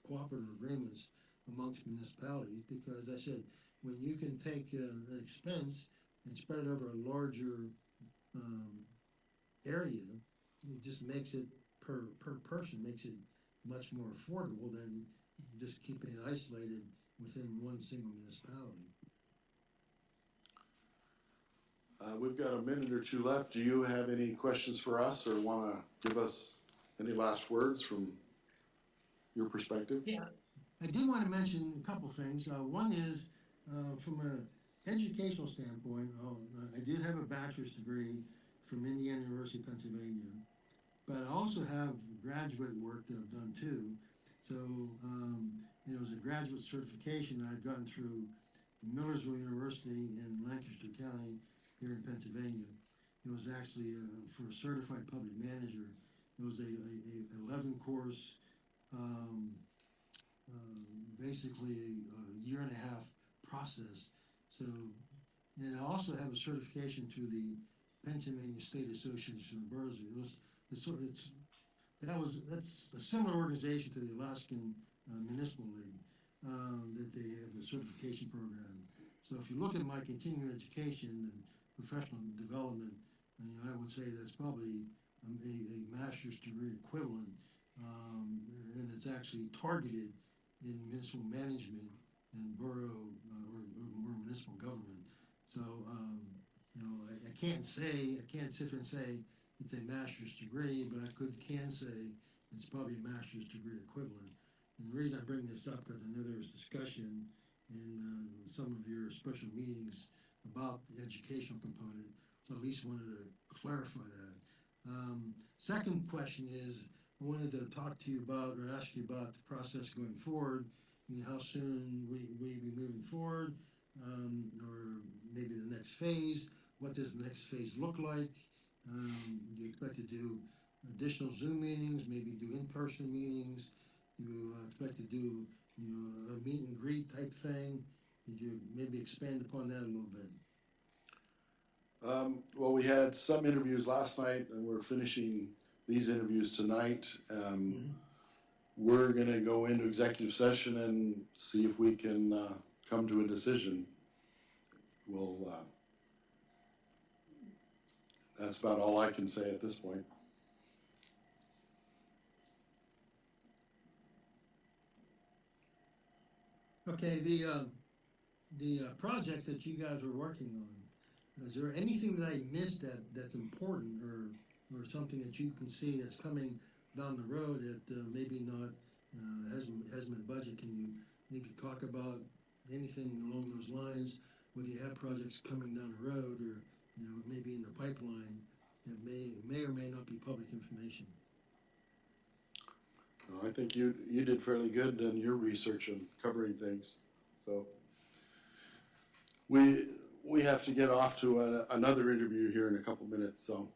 cooperative agreements amongst municipalities, because I said when you can take an expense and spread it over a larger area, it just makes it per person makes it much more affordable than just keeping it isolated within one single municipality. We've got a minute or two left. Do you have any questions for us or want to give us any last words from your perspective? Yeah, I did want to mention a couple things. One is, from an educational standpoint, I did have a bachelor's degree from Indiana University, Pennsylvania, but I also have graduate work that I've done too. So, it was a graduate certification that I'd gotten through Millersville University in Lancaster County here in Pennsylvania. It was actually for a certified public manager. It was a 11 course, basically a year and a half process. So, and I also have a certification through the Pennsylvania State Association of Boroughs. That's a similar organization to the Alaskan Municipal League, that they have a certification program. So if you look at my continuing education and professional development, I would say that's probably a master's degree equivalent, and it's actually targeted in municipal management and borough or municipal government. So I can't sit here and say it's a master's degree, but I can say it's probably a master's degree equivalent. And the reason I bring this up because I know there was discussion in some of your special meetings about the educational component, so I at least wanted to clarify that. Second question is, I wanted to talk to you about or ask you about the process going forward. How soon we be moving forward, or maybe the next phase. What does the next phase look like? Do you expect to do additional Zoom meetings, maybe do in-person meetings? Do you expect to do a meet and greet type thing? Could you maybe expand upon that a little bit? Well, we had some interviews last night, and we're finishing these interviews tonight. We're going to go into executive session and see if we can come to a decision. That's about all I can say at this point. Okay, the project that you guys are working on, is there anything that I missed that's important or something that you can see that's coming down the road that maybe not hasn't been budgeted? Can you maybe talk about anything along those lines, whether you have projects coming down the road or maybe in the pipeline that may or may not be public information? I think you did fairly good in your research and covering things. So we have to get off to another interview here in a couple minutes. So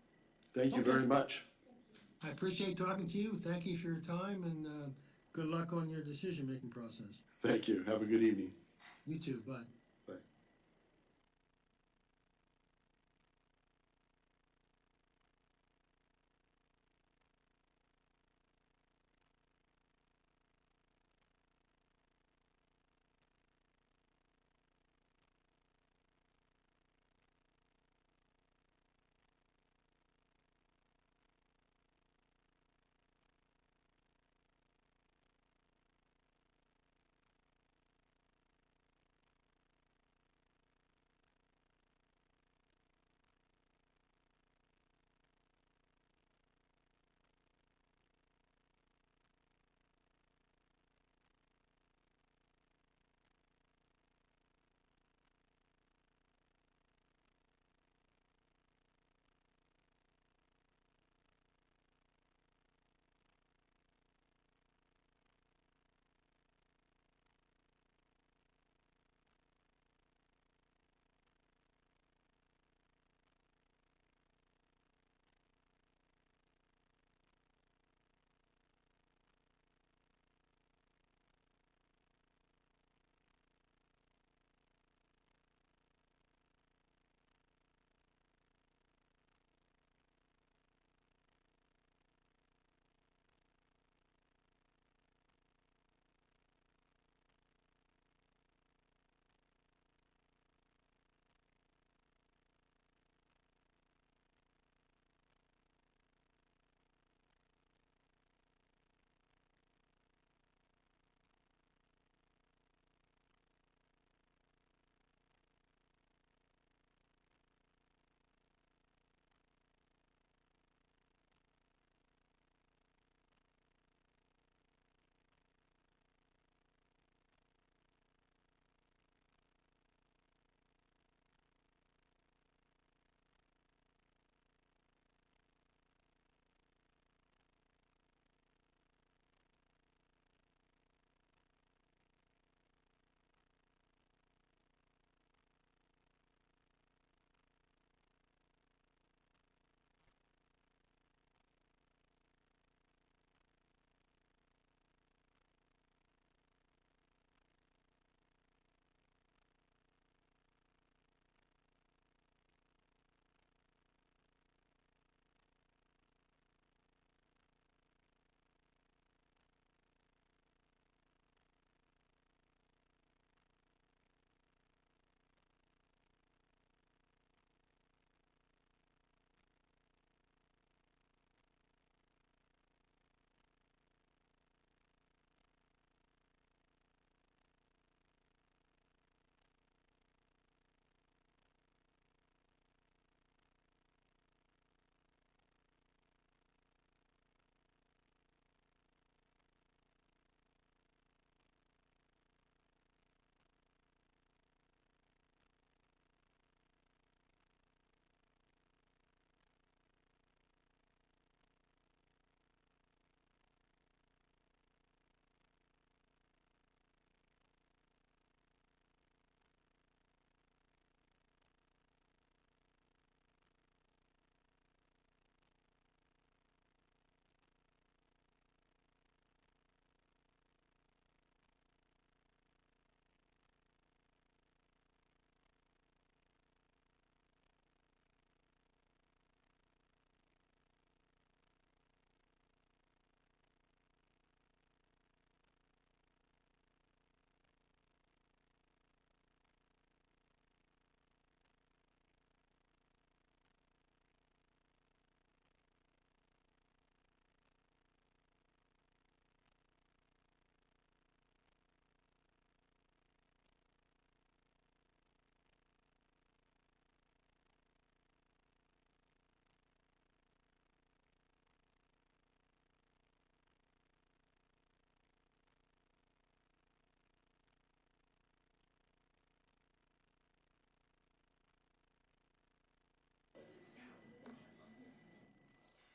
thank you very much. I appreciate talking to you. Thank you for your time, and good luck on your decision-making process. Thank you. Have a good evening. You too. Bye.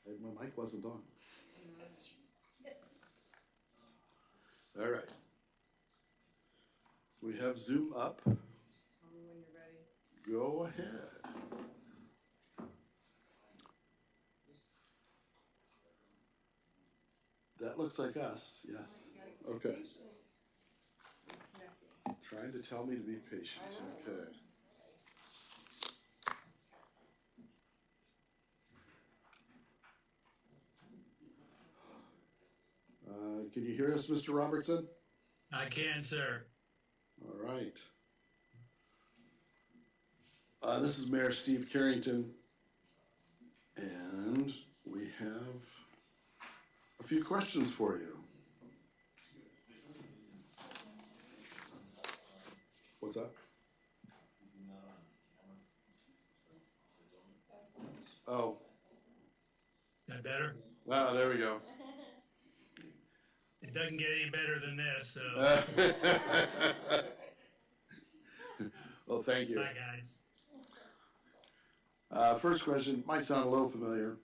My mic wasn't on. Yes. All right. We have Zoom up. Tell me when you're ready. Go ahead. That looks like us, yes. Okay. Connecting. Trying to tell me to be patient, okay. Can you hear us, Mr. Robertson? I can, sir. All right. This is Mayor Steve Carrington, and we have a few questions for you. What's up? Oh, That better? there we go. It doesn't get any better than this, so Well, thank you. bye, guys. First question might sound a little familiar.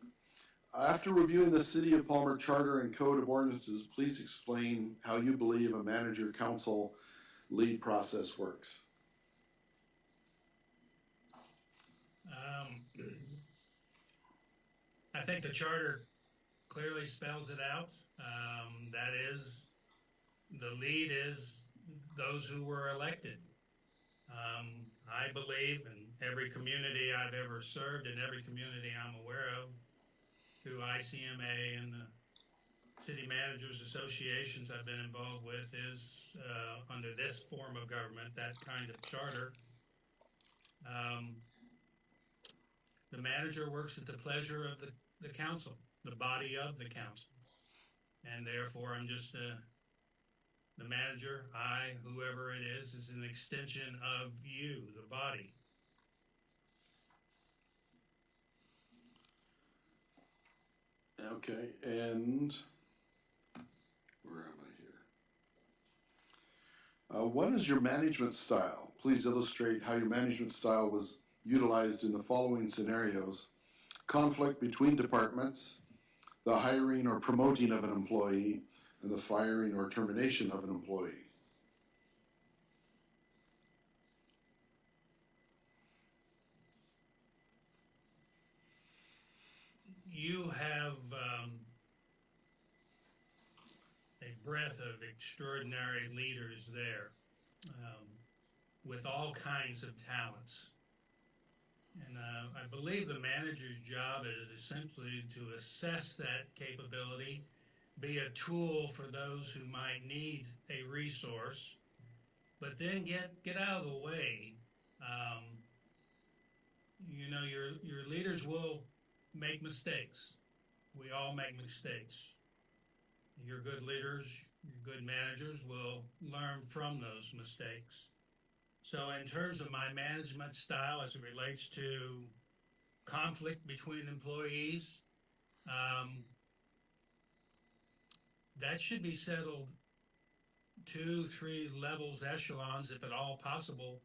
After reviewing the City of Palmer Charter and Code of Ordinances, please explain how you believe a manager-council lead process works. I think the charter clearly spells it out. That is, the lead is those who were elected. I believe in every community I've ever served, in every community I'm aware of, through ICMA and the city managers associations I've been involved with, is under this form of government, that kind of charter. The manager works at the pleasure of the council, the body of the council. And therefore, I'm just the manager. Whoever it is an extension of you, the body. Okay, and where am I here? What is your management style? Please illustrate how your management style was utilized in the following scenarios: conflict between departments, the hiring or promoting of an employee, and the firing or termination of an employee. You have a breadth of extraordinary leaders there, with all kinds of talents. And I believe the manager's job is essentially to assess that capability, be a tool for those who might need a resource, but then get out of the way. Your leaders will make mistakes. We all make mistakes. Your good leaders, your good managers will learn from those mistakes. So in terms of my management style as it relates to conflict between employees, that should be settled 2, 3 levels, echelons, if at all possible,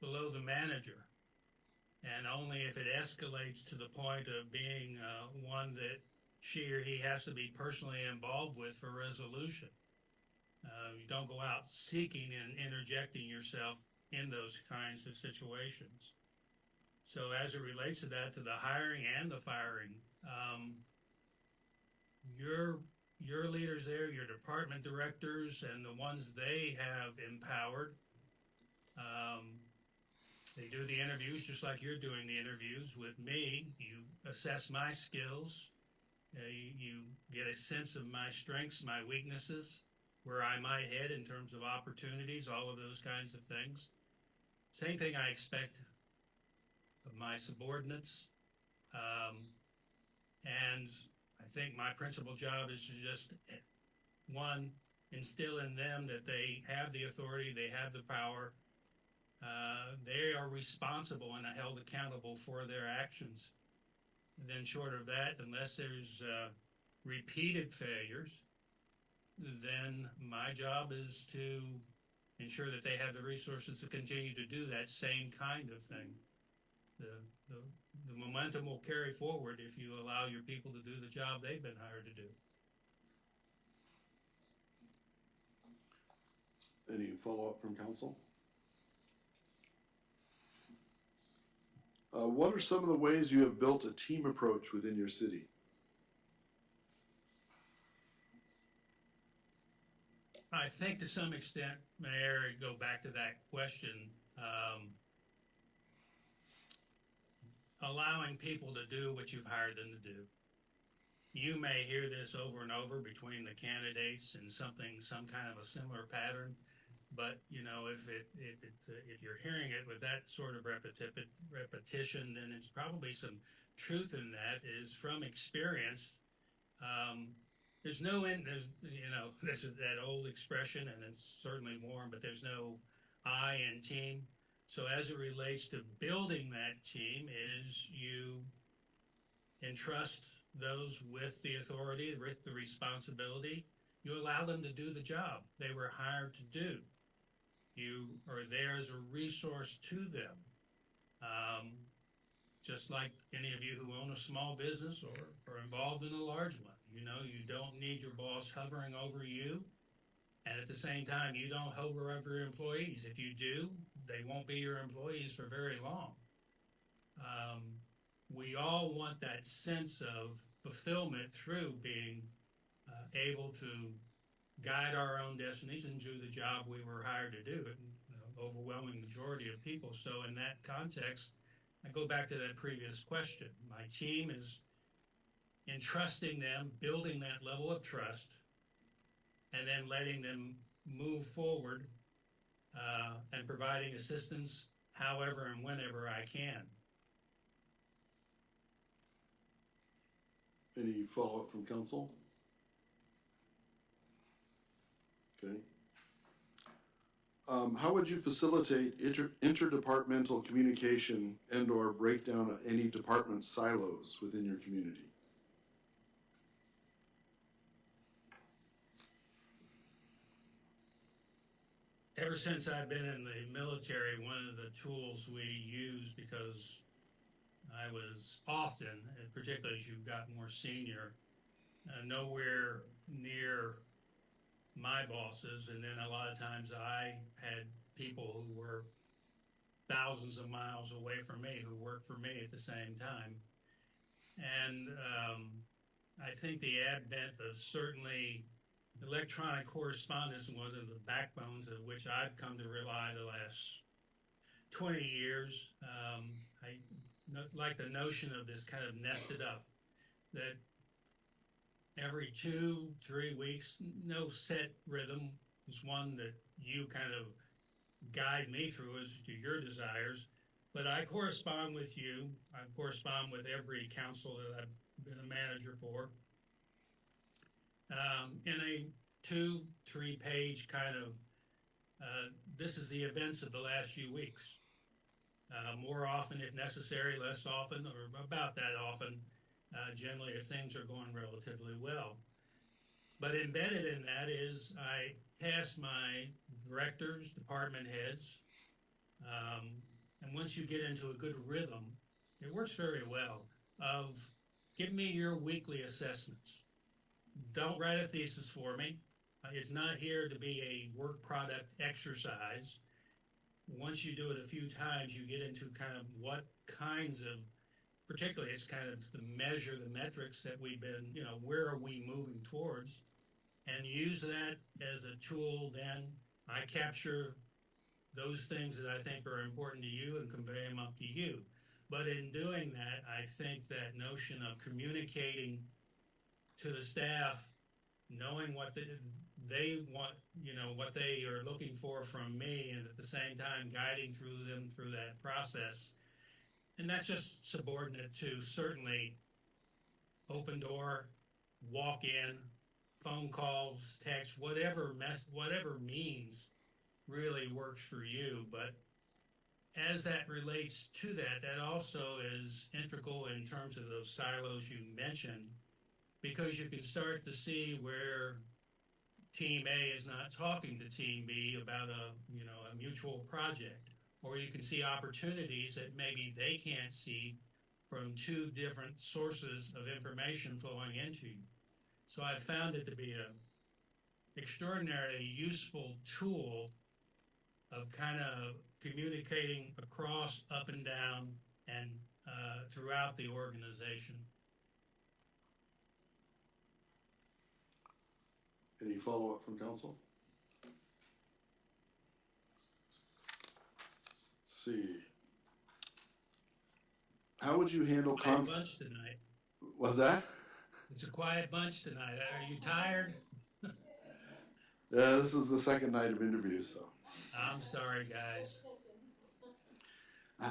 below the manager. And only if it escalates to the point of being one that she or he has to be personally involved with for resolution. You don't go out seeking and interjecting yourself in those kinds of situations. So as it relates to that, to the hiring and the firing, your leaders there, your department directors, and the ones they have empowered, they do the interviews just like you're doing the interviews with me. You assess my skills. You get a sense of my strengths, my weaknesses, where I might head in terms of opportunities, all of those kinds of things. Same thing I expect of my subordinates. And I think my principal job is to just, one, instill in them that they have the authority, they have the power. They are responsible and held accountable for their actions. And then short of that, unless there's repeated failures, then my job is to ensure that they have the resources to continue to do that same kind of thing. the momentum will carry forward if you allow your people to do the job they've been hired to do. Any follow-up from council? What are some of the ways you have built a team approach within your city? I think to some extent, Mayor, go back to that question, allowing people to do what you've hired them to do. You may hear this over and over between the candidates and some kind of a similar pattern. But you know, if you're hearing it with that sort of repetition, then it's probably some truth in that. Is from experience. There's no end. There's this is that old expression, and it's certainly warm. But there's no I in team. So as it relates to building that team, is you entrust those with the authority, with the responsibility. You allow them to do the job they were hired to do. You are there as a resource to them. Just like any of you who own a small business or are involved in a large one. You know, you don't need your boss hovering over you. And at the same time, you don't hover over your employees. If you do, they won't be your employees for very long. We all want that sense of fulfillment through being able to guide our own destinies and do the job we were hired to do. Overwhelming majority of people. So in that context, I go back to that previous question. My team is entrusting them, building that level of trust, and then letting them move forward and providing assistance however and whenever I can. Any follow-up from council? Okay. How would you facilitate interdepartmental communication and/or breakdown of any department silos within your community? Ever since I've been in the military, one of the tools we use, because I was often, and particularly as you got more senior, nowhere near my bosses, and then a lot of times I had people who were thousands of miles away from me who worked for me at the same time. And I think the advent of certainly electronic correspondence was one of the backbones of which I've come to rely the last 20 years. I like the notion of this kind of nested up, that every 2-3 weeks, no set rhythm, is one that you kind of guide me through as to your desires. But I correspond with you. I correspond with every council that I've been a manager for. In a 2-3 page kind of, this is the events of the last few weeks. More often if necessary, less often, or about that often. Generally, if things are going relatively well. But embedded in that is I task my directors, department heads, and once you get into a good rhythm, it works very well, of give me your weekly assessments. Don't write a thesis for me. It's not here to be a work product exercise. Once you do it a few times, you get into kind of what kinds of, particularly it's kind of to measure the metrics that we've been, where are we moving towards, and use that as a tool. Then I capture those things that I think are important to you and convey them up to you. But in doing that, I think that notion of communicating to the staff, knowing what they want, what they are looking for from me, and at the same time guiding them through that process. And that's just subordinate to certainly open door, walk in, phone calls, text, whatever means really works for you. But as that relates to that, that also is integral in terms of those silos you mentioned, because you can start to see where Team A is not talking to Team B about a mutual project, or you can see opportunities that maybe they can't see from two different sources of information flowing into you. So I found it to be a extraordinarily useful tool of kind of communicating across, up and down, and throughout the organization. Any follow-up from council? See. How would you handle Quiet conflict? bunch tonight. Was that? It's a quiet bunch tonight. Are you tired? Yeah, this is the second night of interviews, so. I'm sorry, guys.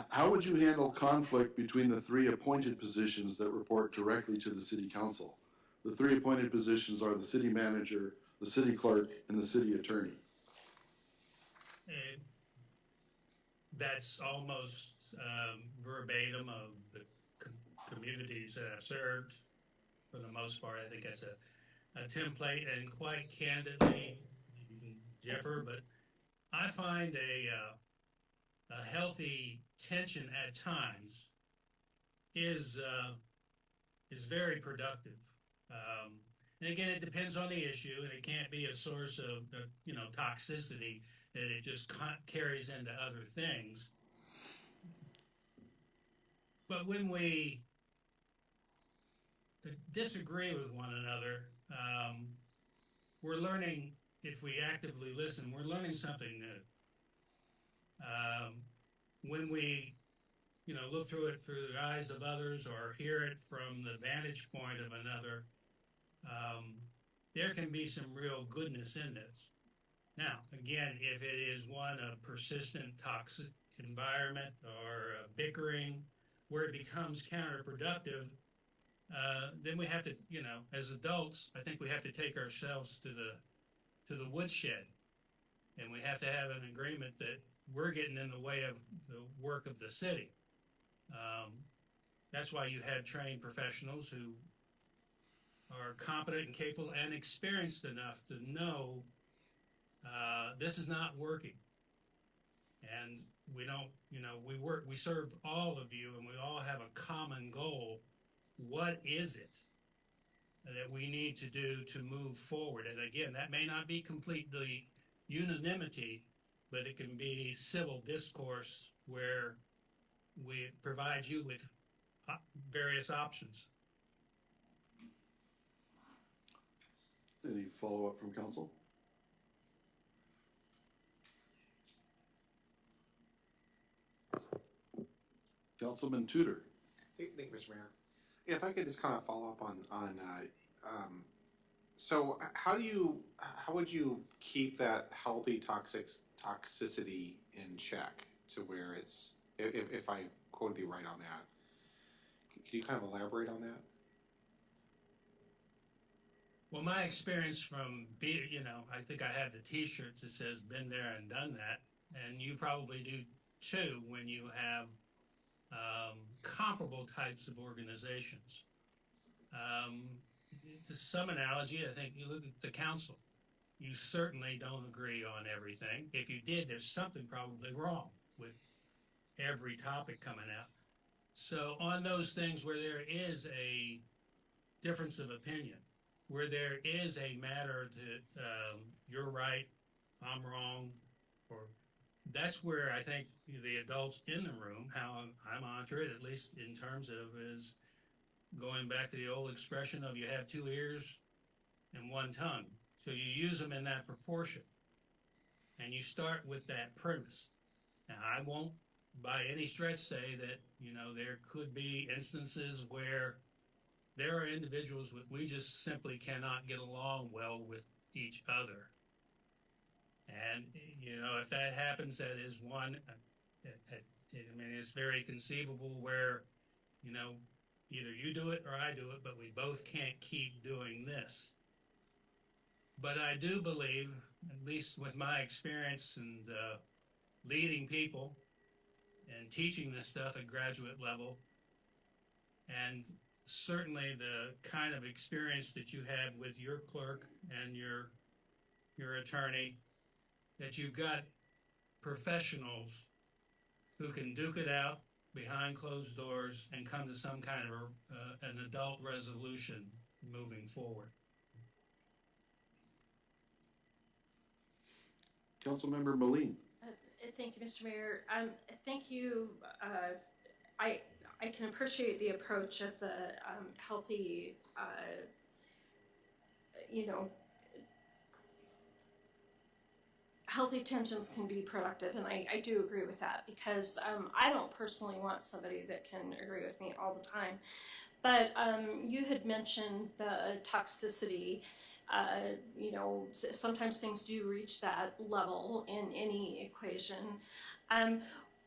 How would you handle conflict between the three appointed positions that report directly to the city council? The three appointed positions are the city manager, the city clerk, and the city attorney. Uh, That's almost verbatim of the communities that I've served. For the most part, I think that's a template, and quite candidly, you can differ, but I find a healthy tension at times is very productive. And again, it depends on the issue, and it can't be a source of toxicity that it just carries into other things. But when we disagree with one another, we're learning, if we actively listen, we're learning something new. When we, look through it through the eyes of others or hear it from the vantage point of another, there can be some real goodness in this. Now, again, if it is one of persistent toxic environment or bickering, where it becomes counterproductive, then we have to, as adults, I think we have to take ourselves to the woodshed, and we have to have an agreement that we're getting in the way of the work of the city. That's why you have trained professionals who are competent and capable and experienced enough to know this is not working. And we don't, we serve all of you, and we all have a common goal. What is it that we need to do to move forward? And again, that may not be completely unanimity, but it can be civil discourse where we provide you with various options. Any follow-up from council? Councilman Tudor. Thank you, Mr. Mayor. Yeah, if I could just kind of follow up on so how would you keep that healthy toxicity in check to where it's, if I quoted you right on that, can you kind of elaborate on that? Well, my experience from being, I think I have the T-shirts that says "Been there and done that," and you probably do too when you have comparable types of organizations. To some analogy, I think you look at the council. You certainly don't agree on everything. If you did, there's something probably wrong with every topic coming out. So on those things where there is a difference of opinion, where there is a matter that you're right, I'm wrong, or that's where I think the adults in the room, how I monitor it, at least in terms of, is going back to the old expression of you have two ears and one tongue. So you use them in that proportion. And you start with that premise. Now, I won't by any stretch say that, there could be instances where there are individuals we just simply cannot get along well with each other. And, if that happens, that is one, it's very conceivable where, either you do it or I do it, but we both can't keep doing this. But I do believe, at least with my experience and leading people and teaching this stuff at graduate level, and certainly the kind of experience that you had with your clerk and your attorney, that you've got professionals who can duke it out behind closed doors and come to some kind of an adult resolution moving forward. Councilmember Moline. Thank you, Mr. Mayor. Thank you. I can appreciate the approach of the healthy, healthy tensions can be productive, and I do agree with that because I don't personally want somebody that can agree with me all the time. But you had mentioned the toxicity. Sometimes things do reach that level in any equation.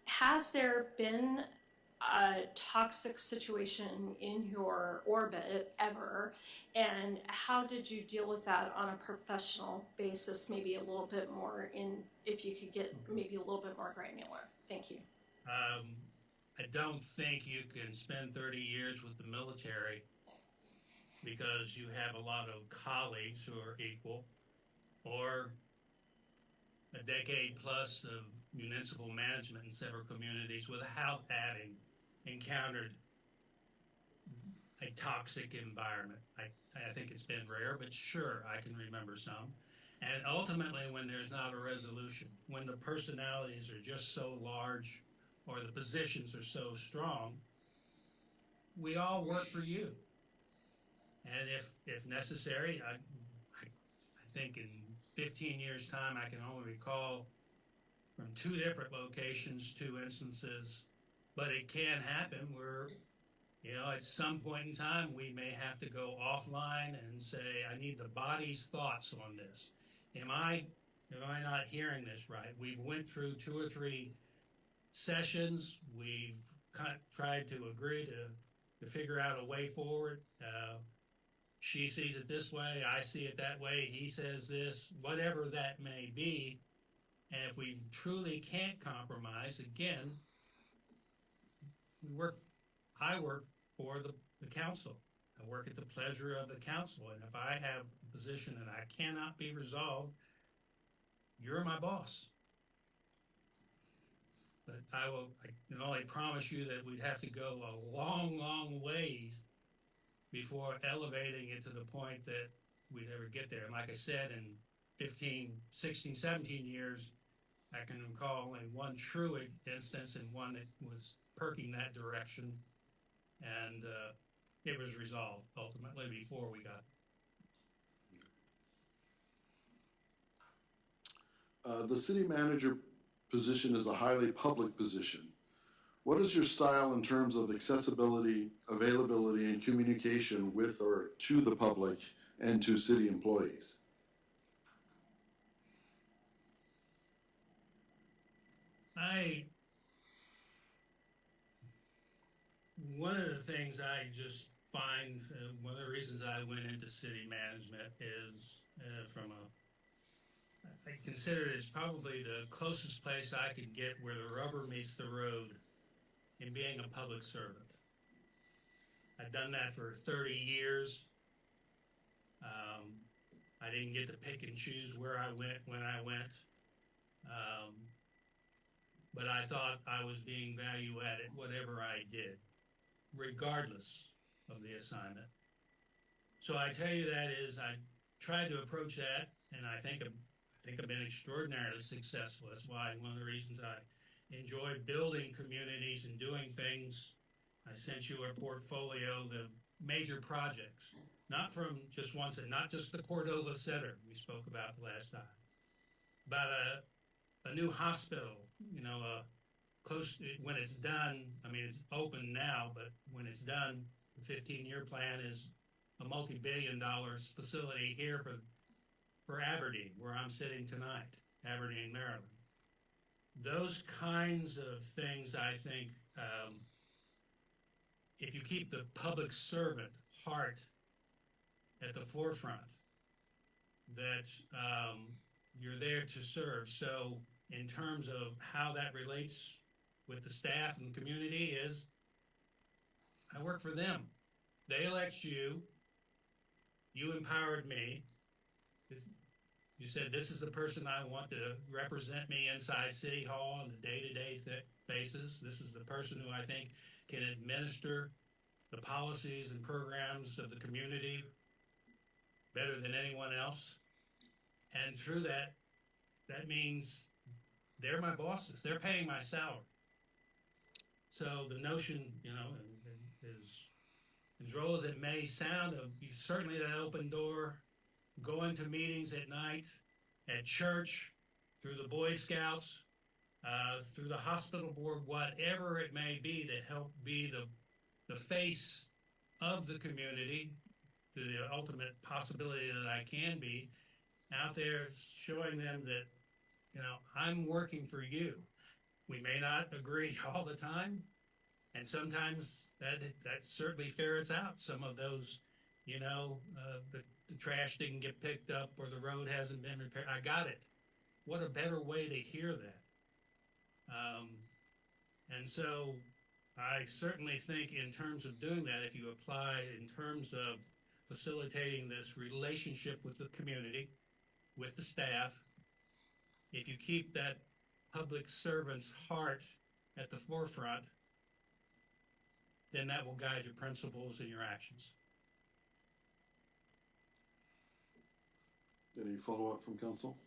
Has there been a toxic situation in your orbit ever, and how did you deal with that on a professional basis? Maybe a little bit more if you could get maybe a little bit more granular. Thank you. I don't think you can spend 30 years with the military because you have a lot of colleagues who are equal, or a decade plus of municipal management in several communities without having encountered a toxic environment. I think it's been rare, but sure, I can remember some. And ultimately, when there's not a resolution, when the personalities are just so large or the positions are so strong, we all work for you. And if necessary, I think in 15 years' time, I can only recall from 2 different locations, 2 instances, but it can happen where, at some point in time, we may have to go offline and say, I need the body's thoughts on this. Am I not hearing this right? We've went through 2 or 3 sessions. We've tried to agree to figure out a way forward. She sees it this way, I see it that way, he says this, whatever that may be. And if we truly can't compromise, again, I work for the council. I work at the pleasure of the council. And if I have a position that I cannot be resolved, you're my boss. But I can only promise you that we'd have to go a long, long ways before elevating it to the point that we'd ever get there. And like I said, in 15, 16, 17 years, I can recall only one true instance and one that was perking that direction. And it was resolved ultimately before we got The city manager position is a highly public position. What is your style in terms of accessibility, availability, and communication with or to the public and to city employees? One of the things I just find, one of the reasons I went into city management is I consider it as probably the closest place I could get where the rubber meets the road in being a public servant. I've done that for 30 years. I didn't get to pick and choose where I went, when I went. But I thought I was being value added, whatever I did, regardless of the assignment. So I tell you that is, I tried to approach that, and I think I've been extraordinarily successful. That's why one of the reasons I enjoy building communities and doing things. I sent you a portfolio of major projects, not from just one center, not just the Cordova Center we spoke about last time, but a new hospital, when it's done, I mean, it's open now, but when it's done, the 15-year plan is a multi-billion-dollar facility here for Aberdeen, where I'm sitting tonight, Aberdeen, Maryland. Those kinds of things, I think, if you keep the public servant heart at the forefront, that you're there to serve. So in terms of how that relates with the staff and the community is, I work for them. They elect you. You empowered me. You said, this is the person I want to represent me inside City Hall on a day-to-day basis. This is the person who I think can administer the policies and programs of the community better than anyone else. And through that, that means they're my bosses. They're paying my salary. So the notion, is as droll as it may sound, of certainly that open door, going to meetings at night, at church, through the Boy Scouts, through the hospital board, whatever it may be, to help be the face of the community, to the ultimate possibility that I can be, out there showing them that, I'm working for you. We may not agree all the time, and sometimes that certainly ferrets out some of those, the trash didn't get picked up or the road hasn't been repaired. I got it. What a better way to hear that. And so I certainly think in terms of doing that, if you apply in terms of facilitating this relationship with the community, with the staff, if you keep that public servant's heart at the forefront, then that will guide your principles and your actions. Any follow-up from council?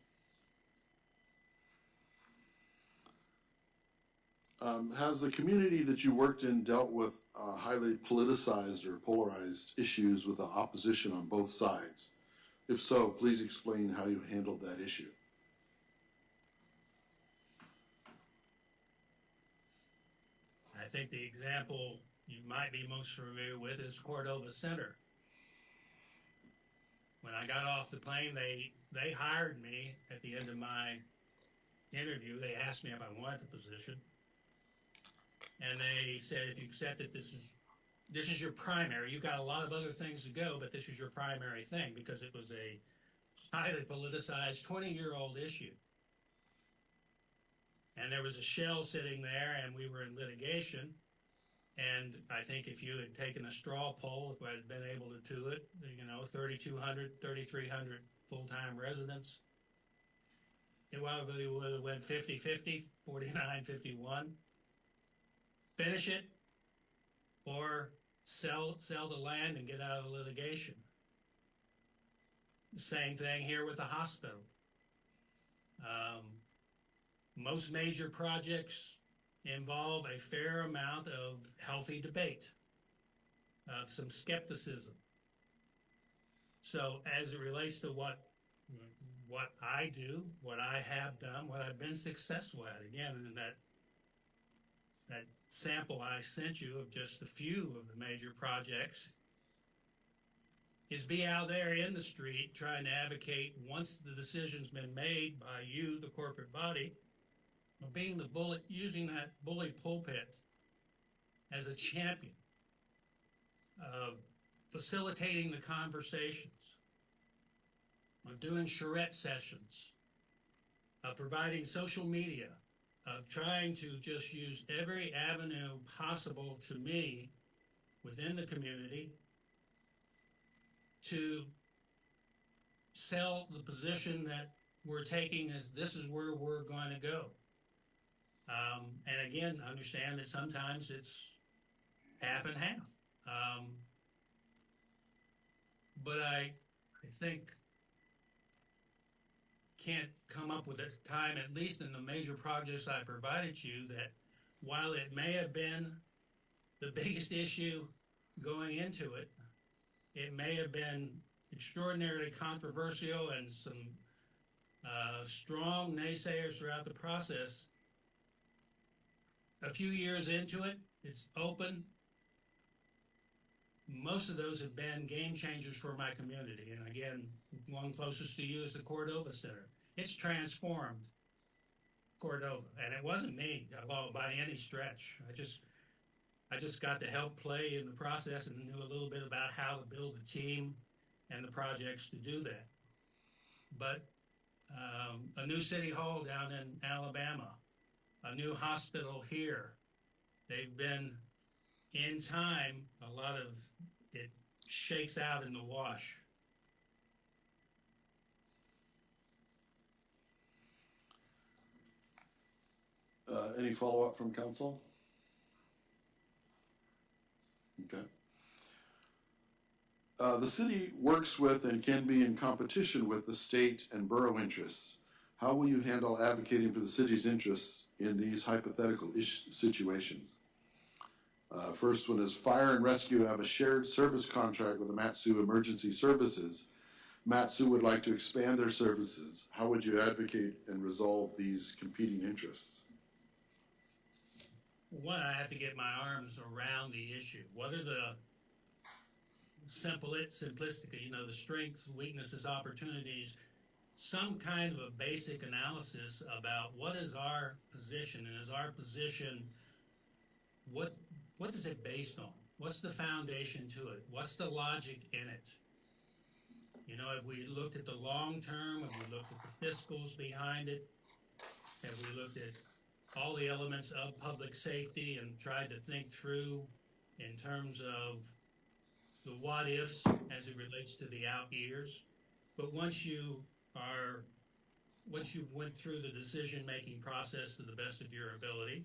Has the community that you worked in dealt with highly politicized or polarized issues with the opposition on both sides? If so, please explain how you handled that issue. I think the example you might be most familiar with is Cordova Center. When I got off the plane, they hired me at the end of my interview. They asked me if I wanted the position. And they said, if you accept it, this is your primary. You've got a lot of other things to go, but this is your primary thing, because it was a highly politicized 20-year-old issue. And there was a shell sitting there, and we were in litigation. And I think if you had taken a straw poll, if I had been able to do it, 3,200, 3,300 full-time residents, it probably would have went 50-50, 49-51. Finish it, or sell the land and get out of the litigation. Same thing here with the hospital. Most major projects involve a fair amount of healthy debate, some skepticism. So as it relates to what I do, what I have done, what I've been successful at, again, in that sample I sent you of just a few of the major projects, is be out there in the street trying to advocate, once the decision's been made by you, the corporate body, of being the bully, using that bully pulpit as a champion of facilitating the conversations, of doing charrette sessions, of providing social media, of trying to just use every avenue possible to me within the community to sell the position that we're taking as this is where we're going to go. And again, understand that sometimes it's half and half. But I think can't come up with a time, at least in the major projects I provided you, that while it may have been the biggest issue going into it, it may have been extraordinarily controversial and some strong naysayers throughout the process. A few years into it, it's open. Most of those have been game changers for my community. And again, one closest to you is the Cordova Center. It's transformed Cordova, and it wasn't me by any stretch. I just got to help play in the process and knew a little bit about how to build a team and the projects to do that. But a new city hall down in Alabama, a new hospital here, they've been, in time, a lot of it shakes out in the wash. Any follow-up from council? Okay. The city works with and can be in competition with the state and borough interests. How will you handle advocating for the city's interests in these hypothetical situations? First one is fire and rescue have a shared service contract with the Mat-Su Emergency Services. Mat-Su would like to expand their services. How would you advocate and resolve these competing interests? One, I have to get my arms around the issue. What are the simplistic, the strengths, weaknesses, opportunities, some kind of a basic analysis about what is our position, and is our position, what is it based on? What's the foundation to it? What's the logic in it? Have we looked at the long term? Have we looked at the fiscals behind it? Have we looked at all the elements of public safety and tried to think through in terms of the what ifs as it relates to the out years? But once you've went through the decision-making process to the best of your ability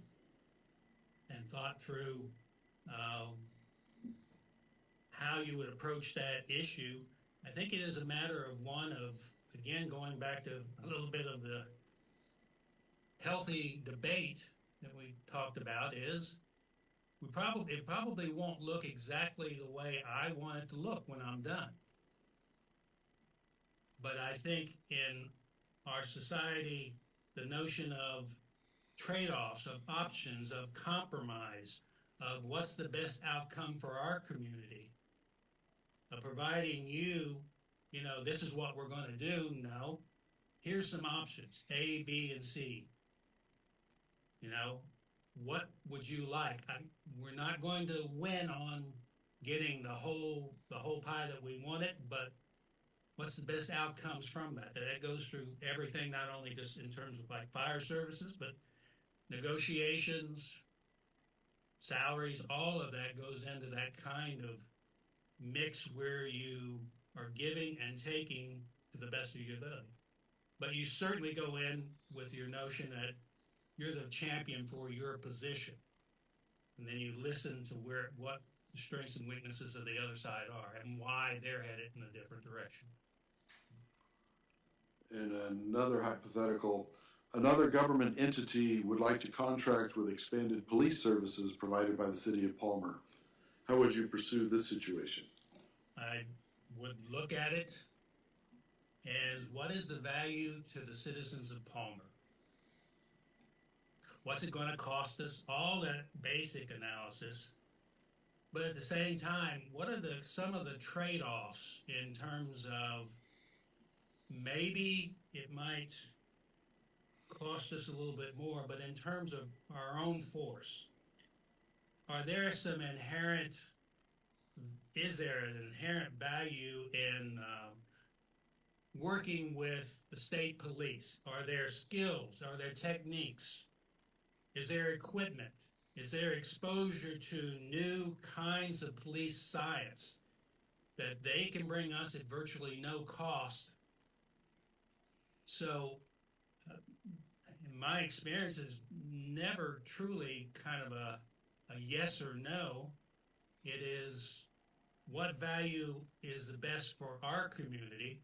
and thought through how you would approach that issue, I think it is a matter of again, going back to a little bit of the healthy debate that we talked about, is it probably won't look exactly the way I want it to look when I'm done. But I think in our society, the notion of trade-offs, of options, of compromise, of what's the best outcome for our community, of providing this is what we're going to do. No, here's some options, A, B, and C. What would you like? We're not going to win on getting the whole pie that we wanted, but what's the best outcomes from that? That goes through everything, not only just in terms of like fire services, but negotiations, salaries, all of that goes into that kind of mix where you are giving and taking to the best of your ability. But you certainly go in with your notion that you're the champion for your position. And then you listen to what the strengths and weaknesses of the other side are and why they're headed in a different direction. And another hypothetical, another government entity would like to contract with expanded police services provided by the city of Palmer. How would you pursue this situation? I would look at it as what is the value to the citizens of Palmer? What's it going to cost us? All that basic analysis. But at the same time, what are some of the trade-offs in terms of maybe it might cost us a little bit more, but in terms of our own force, is there an inherent value in working with the state police? Are there skills? Are there techniques? Is there equipment? Is there exposure to new kinds of police science that they can bring us at virtually no cost? So, in my experience, is never truly kind of a yes or no. It is what value is the best for our community?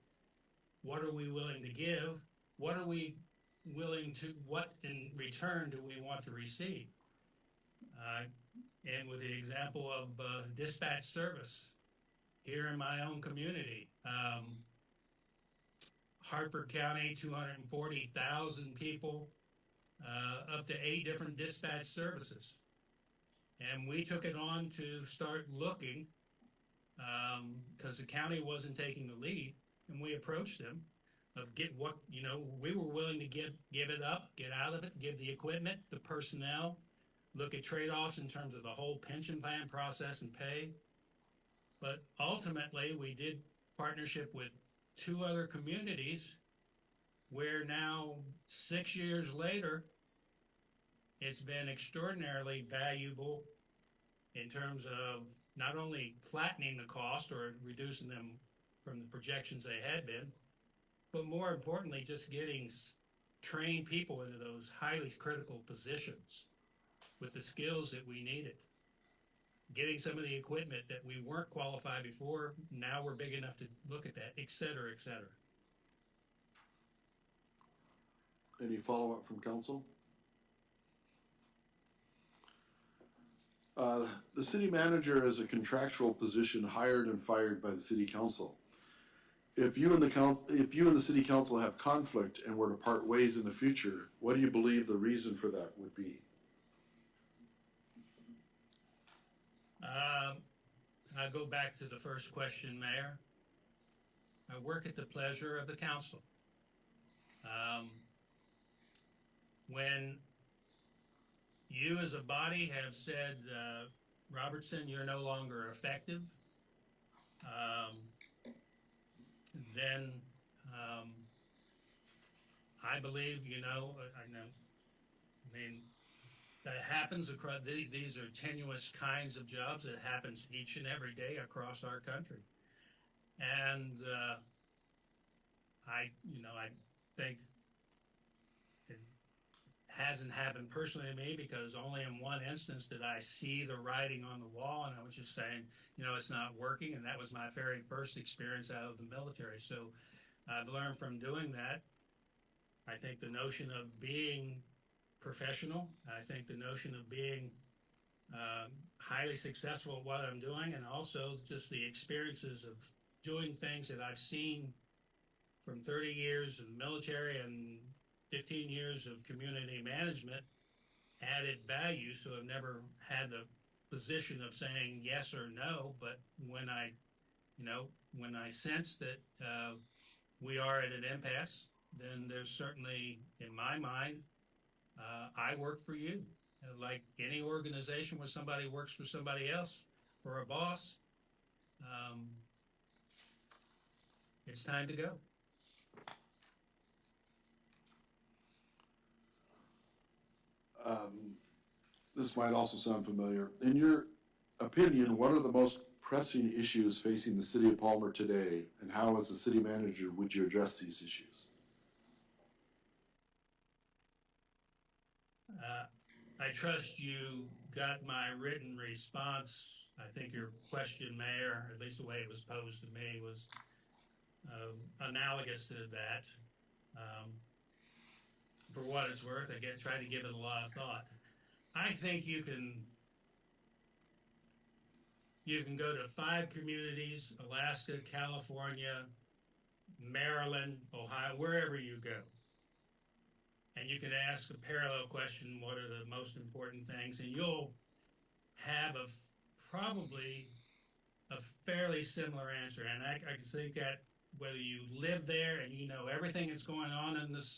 What are we willing to give? What in return do we want to receive? And with the example of dispatch service here in my own community, Hartford County, 240,000 people, up to 8 different dispatch services. And we took it on to start looking, because the county wasn't taking the lead, and we approached them we were willing to give it up, get out of it, give the equipment, the personnel, look at trade-offs in terms of the whole pension plan process and pay. But ultimately, we did partnership with 2 other communities where now, 6 years later, it's been extraordinarily valuable in terms of not only flattening the cost or reducing them from the projections they had been, but more importantly, just getting train people into those highly critical positions with the skills that we needed. Getting some of the equipment that we weren't qualified before, now we're big enough to look at that, et cetera, et cetera. Any follow-up from council? The city manager is a contractual position hired and fired by the city council. If you and the city council have conflict and were to part ways in the future, what do you believe the reason for that would be? I go back to the first question, Mayor. I work at the pleasure of the council. When you as a body have said, Robertson, you're no longer effective, then I believe, I know, I mean, that happens across, these are tenuous kinds of jobs that happens each and every day across our country. And I think it hasn't happened personally to me, because only in one instance did I see the writing on the wall, and I was just saying, it's not working, and that was my very first experience out of the military. So I've learned from doing that. I think the notion of being professional, I think the notion of being highly successful at what I'm doing, and also just the experiences of doing things that I've seen from 30 years in the military and 15 years of community management added value. So I've never had the position of saying yes or no, but when I sense that we are at an impasse, then there's certainly, in my mind, I work for you. Like any organization where somebody works for somebody else, for a boss, it's time to go. This might also sound familiar. In your opinion, what are the most pressing issues facing the city of Palmer today, and how, as the city manager, would you address these issues? I trust you got my written response. I think your question, Mayor, at least the way it was posed to me, was analogous to that. For what it's worth, I try to give it a lot of thought. I think you can go to 5 communities, Alaska, California, Maryland, Ohio, wherever you go, and you can ask a parallel question: what are the most important things? And you'll have probably a fairly similar answer. And I can think that whether you live there and you know everything that's going on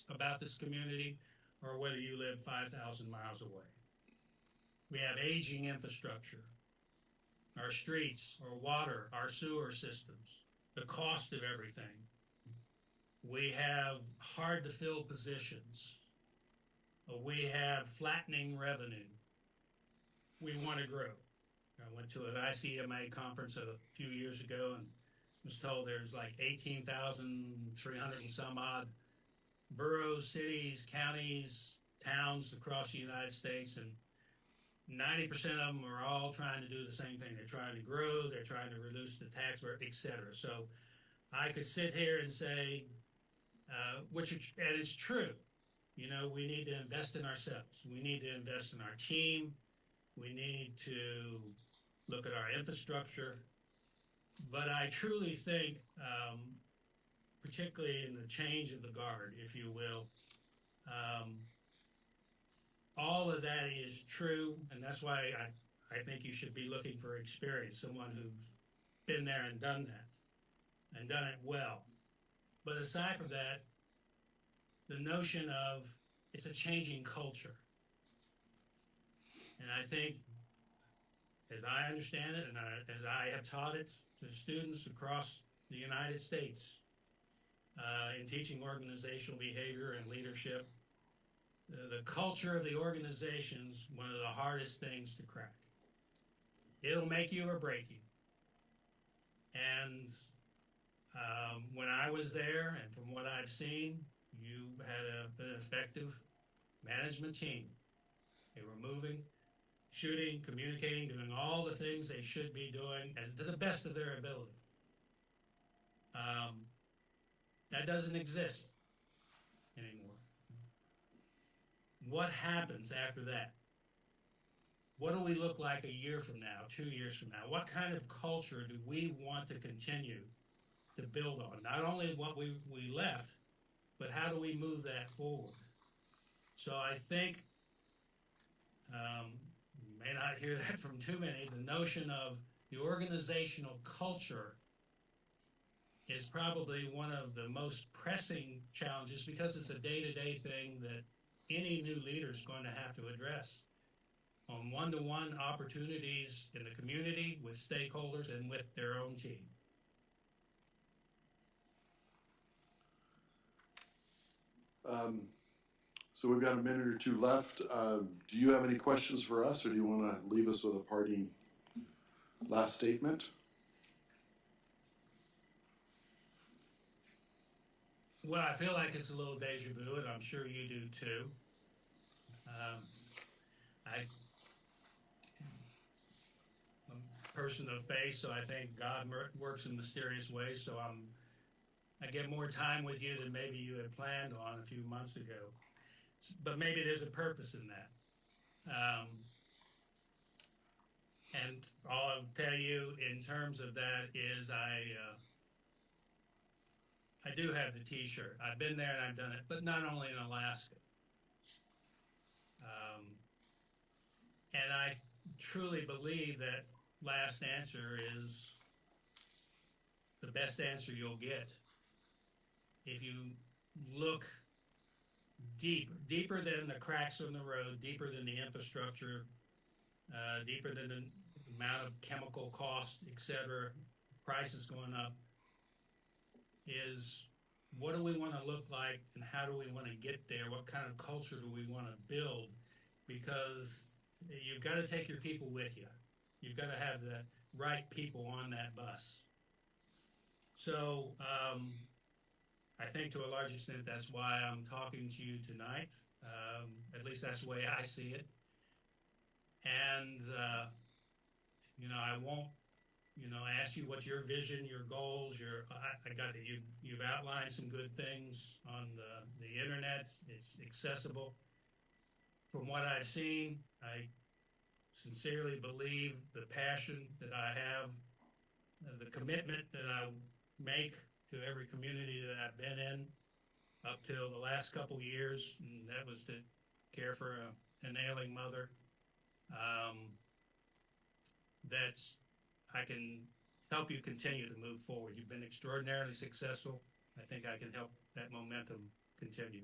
about this community, or whether you live 5,000 miles away. We have aging infrastructure, our streets, our water, our sewer systems, the cost of everything. We have hard to fill positions. We have flattening revenue. We want to grow. I went to an ICMA conference a few years ago and was told there's like 18,300 and some odd boroughs, cities, counties, towns across the United States, and 90% of them are all trying to do the same thing. They're trying to grow, they're trying to reduce the tax burden, etc. So I could sit here and say, and it's true, we need to invest in ourselves. We need to invest in our team. We need to look at our infrastructure. But I truly think, particularly in the change of the guard, if you will, all of that is true, and that's why I think you should be looking for experience, someone who's been there and done that, and done it well. But aside from that, the notion of it's a changing culture. And I think, as I understand it, and as I have taught it to students across the United States, in teaching organizational behavior and leadership, the culture of the organization is one of the hardest things to crack. It'll make you or break you. And when I was there, and from what I've seen, you had an effective management team. They were moving, shooting, communicating, doing all the things they should be doing as to the best of their ability. That doesn't exist anymore. What happens after that? What do we look like a year from now, 2 years from now? What kind of culture do we want to continue to build on? Not only what we left, but how do we move that forward? So I think, you may not hear that from too many, the notion of the organizational culture is probably one of the most pressing challenges because it's a day-to-day thing that any new leader is going to have to address on one-to-one opportunities in the community, with stakeholders, and with their own team. So we've got a minute or two left. Do you have any questions for us, or do you want to leave us with a parting last statement? Well, I feel like it's a little deja vu, and I'm sure you do too. I'm a person of faith, so I think God works in mysterious ways. So I get more time with you than maybe you had planned on a few months ago. But maybe there's a purpose in that. And all I'll tell you in terms of that is I do have the T-shirt. I've been there and I've done it, but not only in Alaska. And I truly believe that last answer is the best answer you'll get. If you look deeper than the cracks on the road, deeper than the infrastructure, deeper than the amount of chemical cost, etc., prices going up, is what do we want to look like and how do we want to get there? What kind of culture do we want to build? Because you've got to take your people with you. You've got to have the right people on that bus. So I think to a large extent that's why I'm talking to you tonight. At least that's the way I see it. And, I won't, ask you what your vision, your goals, I got that you've outlined some good things on the internet. It's accessible. From what I've seen, I sincerely believe the passion that I have, the commitment that I make to every community that I've been in up till the last couple years, and that was to care for an ailing mother. I can help you continue to move forward. You've been extraordinarily successful. I think I can help that momentum continue.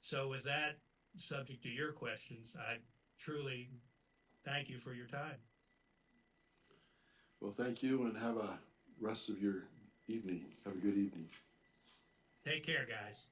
So with that, subject to your questions, I truly thank you for your time. Well, thank you, and have a rest of your evening. Have a good evening. Take care, guys.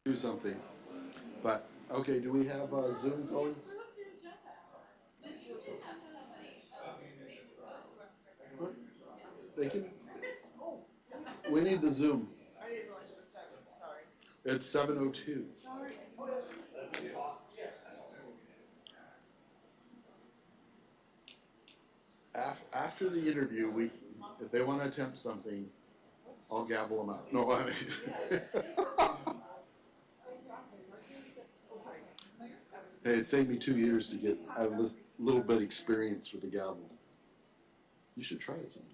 do something. But, okay, do we have Zoom going? What? They can, we need the Zoom. I didn't realize it was 7, sorry. It's 7:02. After the interview, if they want to attempt something, I'll gavel them out. No, I mean. Hey, it saved me 2 years to get a little bit experience with the gavel. You should try it sometime.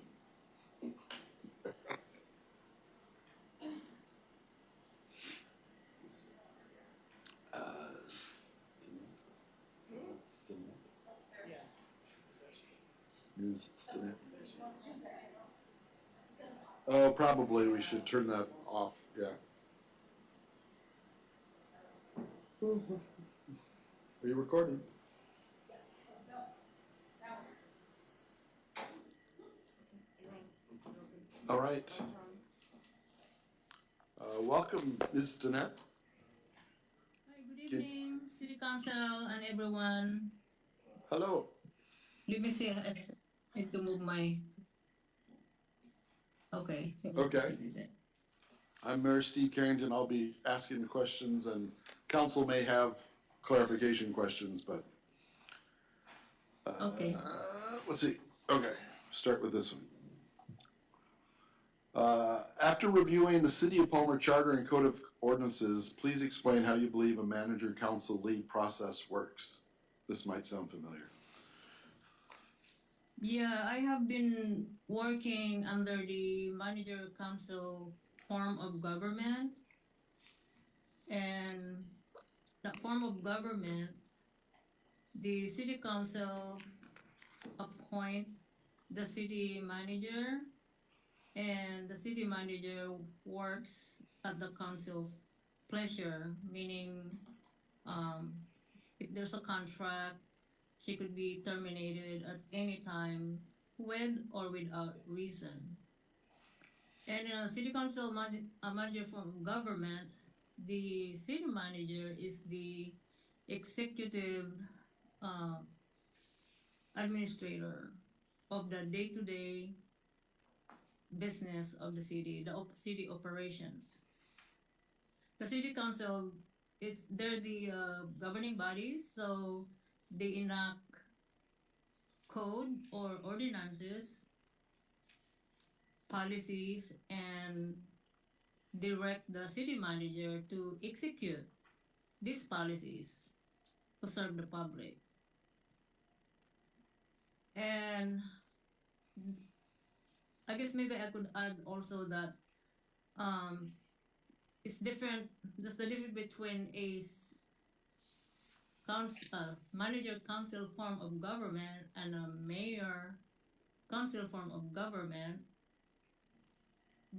Yes. Ms. Stinnett. Oh, probably we should turn that off, yeah. Are you recording? All right. Welcome, Ms. Stinnett. Hi, good evening, City Council and everyone. Hello. Let me see, I need to move my. Okay. Okay. I'm Mayor Steve Carrington. I'll be asking the questions, and council may have clarification questions, but. Okay. Let's see. Okay, start with this one. After reviewing the City of Palmer Charter and Code of Ordinances, please explain how you believe a manager-council lead process works. This might sound familiar. Yeah, I have been working under the manager council form of government. And that form of government, the city council appoint the city manager, and the city manager works at the council's pleasure, meaning if there's a contract, she could be terminated at any time with or without reason. And in a city council manager form of government, the city manager is the executive administrator of the day-to-day business of the city, the city operations. The city council, they're the governing bodies, so they enact code or ordinances, policies, and direct the city manager to execute these policies to serve the public. And I guess maybe I could add also that it's different. There's the difference between a manager council form of government and a mayor council form of government.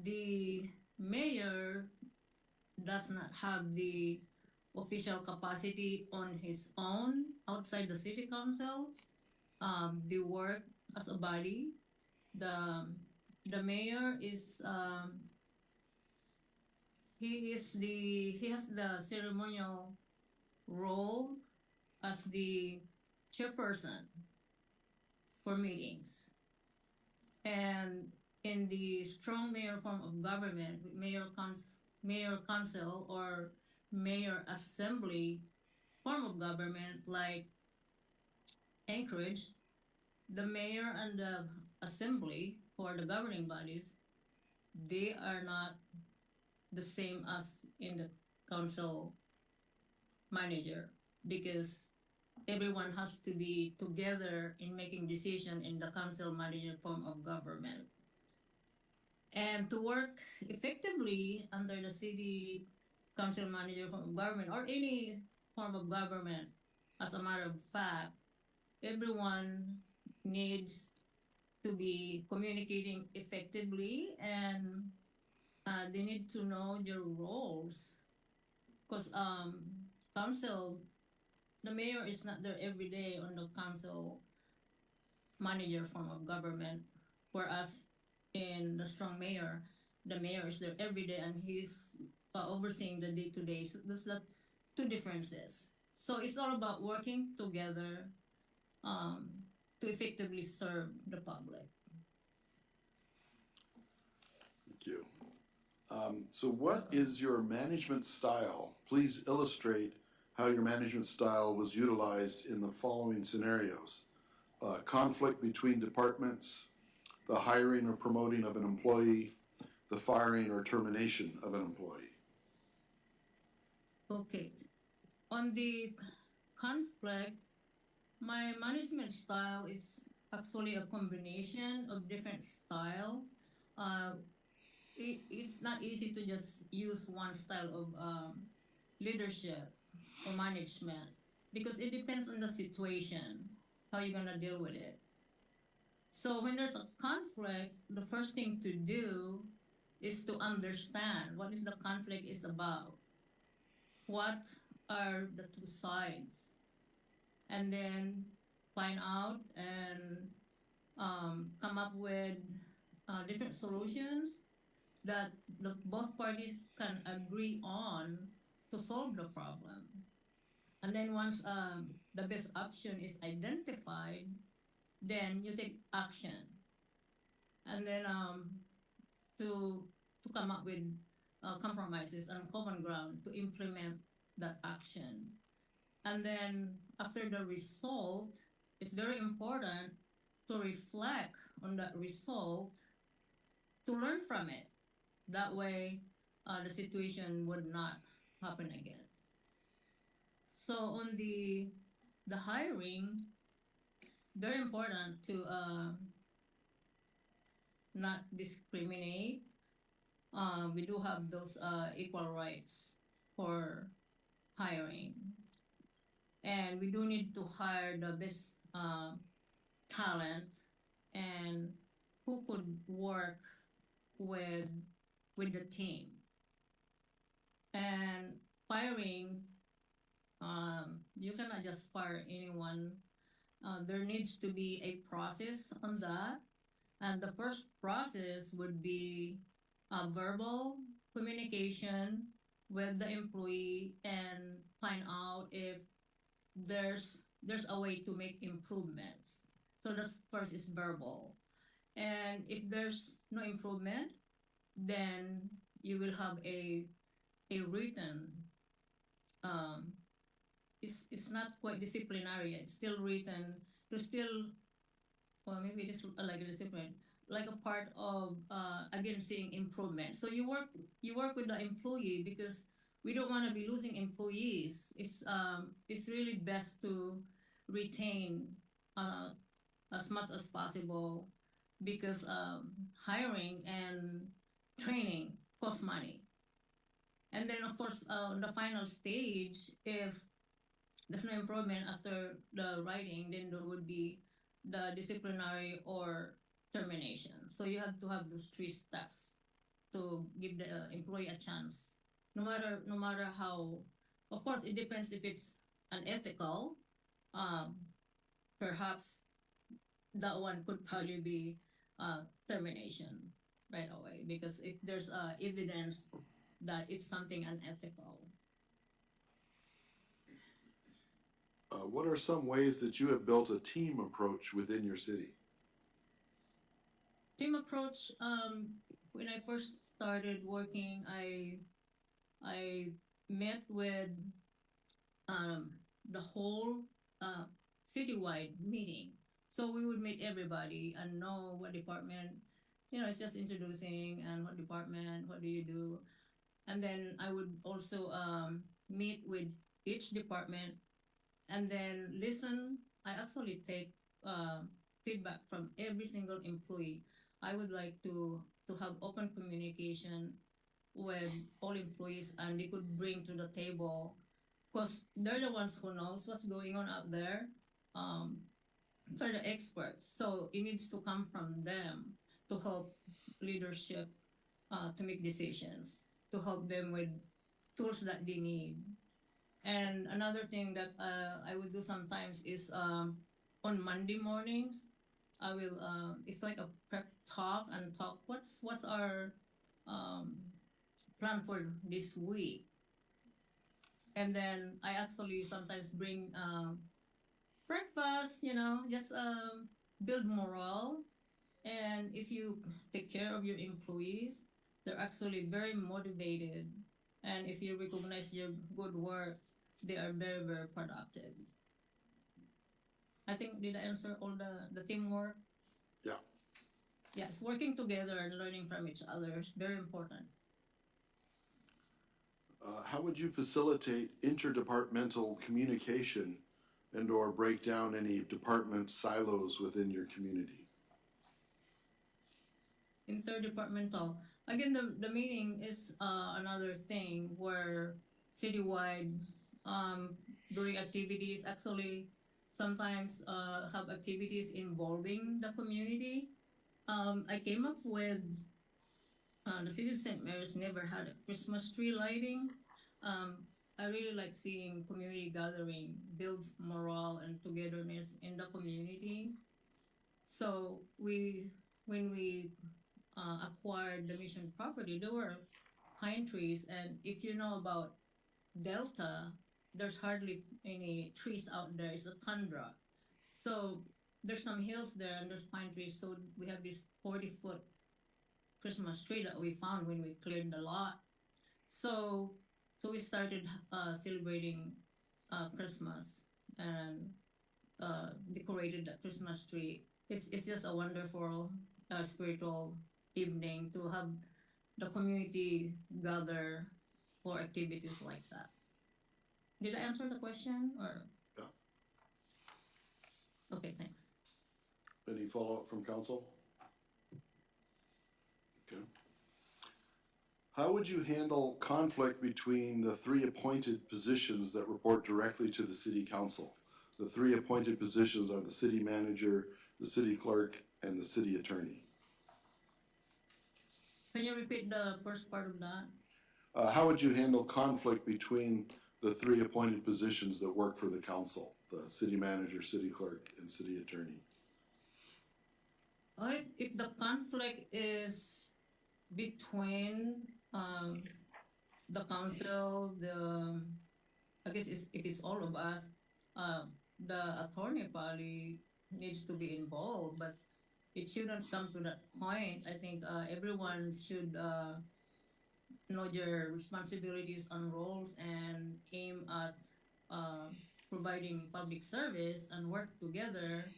The mayor does not have the official capacity on his own outside the city council. They work as a body. The mayor is he has the ceremonial role as the chairperson for meetings. And in the strong mayor form of government, mayor council or mayor assembly form of government like Anchorage, the mayor and the assembly for the governing bodies, they are not the same as in the council manager, because everyone has to be together in making decision in the council manager form of government. And to work effectively under the city council manager form of government or any form of government, as a matter of fact, everyone needs to be communicating effectively, and they need to know their roles, because council, the mayor is not there every day on the council manager form of government, whereas in the strong mayor, the mayor is there every day and he's overseeing the day-to-day. So there's the two differences. So it's all about working together um, to effectively serve the public. Thank you. So what is your management style? Please illustrate how your management style was utilized in the following scenarios. Conflict between departments, the hiring or promoting of an employee, the firing or termination of an employee. Okay. On the conflict, my management style is actually a combination of different style. It's not easy to just use one style of leadership or management because it depends on the situation, how you're gonna deal with it. So when there's a conflict, the first thing to do is to understand what is the conflict is about. What are the two sides? And then find out and come up with different solutions that both parties can agree on to solve the problem. And then once the best option is identified, then you take action. And then to come up with compromises and common ground to implement that action. And then after the result, it's very important to reflect on that result to learn from it. That way, the situation would not happen again. So on the hiring, very important to not discriminate. We do have those equal rights for hiring, and we do need to hire the best talent and who could work with the team. And firing, you cannot just fire anyone. There needs to be a process on that. And the first process would be verbal communication with the employee and find out if there's a way to make improvements. So the first is verbal. And if there's no improvement, then you will have a written it's not quite disciplinary, it's still written to still, well, maybe it is like a discipline, like a part of again seeing improvement. So you work with the employee because we don't want to be losing employees. It's really best to retain as much as possible because hiring and training costs money. And then of course on the final stage, if there's no improvement after the writing, then there would be the disciplinary or termination. So you have to have those 3 steps to give the employee a chance. No matter how, of course, it depends if it's unethical. Perhaps that one could probably be termination right away because if there's evidence that it's something unethical. What are some ways that you have built a team approach within your city? Team approach. When I first started working, I met with the whole citywide meeting. So we would meet everybody and know what department. It's just introducing and what department, what do you do, and then I would also meet with each department and then listen. I actually take feedback from every single employee. I would like to have open communication with all employees and they could bring to the table because they're the ones who knows what's going on out there. They're the experts. So it needs to come from them to help leadership to make decisions, to help them with tools that they need. And another thing that I would do sometimes is on Monday mornings, I will it's like a prep talk and talk what's our planned for this week. And then I actually sometimes bring breakfast, just build morale. And if you take care of your employees, they're actually very motivated. And if you recognize your good work, they are very, very productive. I think, did I answer all the teamwork? Yeah. Yes, working together and learning from each other is very important. How would you facilitate interdepartmental communication and/or break down any department silos within your community? Interdepartmental. Again, the meeting is another thing where citywide doing activities actually sometimes have activities involving the community. I came up with the city of St. Mary's never had a Christmas tree lighting. I really like seeing community gathering builds morale and togetherness in the community. So when we acquired the Mission property, there were pine trees, and if you know about Delta, there's hardly any trees out there. It's a tundra. So there's some hills there and there's pine trees. So we have this 40-foot Christmas tree that we found when we cleared the lot. So we started celebrating Christmas and decorated the Christmas tree. It's just a wonderful spiritual evening to have the community gather for activities like that. Did I answer the question or? Yeah. Okay, thanks. Any follow-up from council? Okay. How would you handle conflict between the 3 appointed positions that report directly to the city council? The 3 appointed positions are the city manager, the city clerk, and the city attorney. Can you repeat the first part of that? How would you handle conflict between the 3 appointed positions that work for the council? The city manager, city clerk, and city attorney. If the conflict is between the council, I guess if it's all of us, the attorney probably needs to be involved, but it shouldn't come to that point. I think everyone should know their responsibilities and roles and aim at providing public service and work together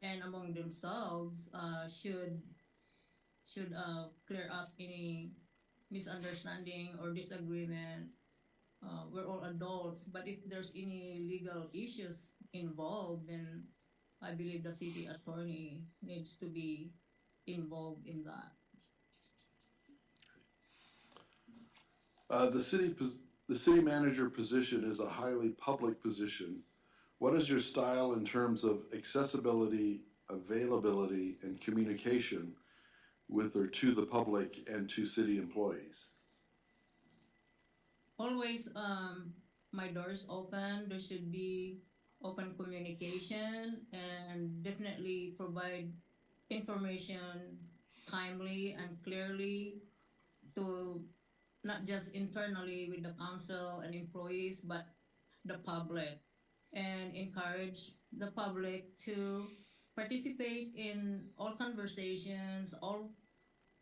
and among themselves should clear up any misunderstanding or disagreement. We're all adults, but if there's any legal issues involved, then I believe the city attorney needs to be involved in that. The city manager position is a highly public position. What is your style in terms of accessibility, availability, and communication with or to the public and to city employees? Always, my door's open. There should be open communication and definitely provide information timely and clearly to not just internally with the council and employees, but the public, and encourage the public to participate in all conversations,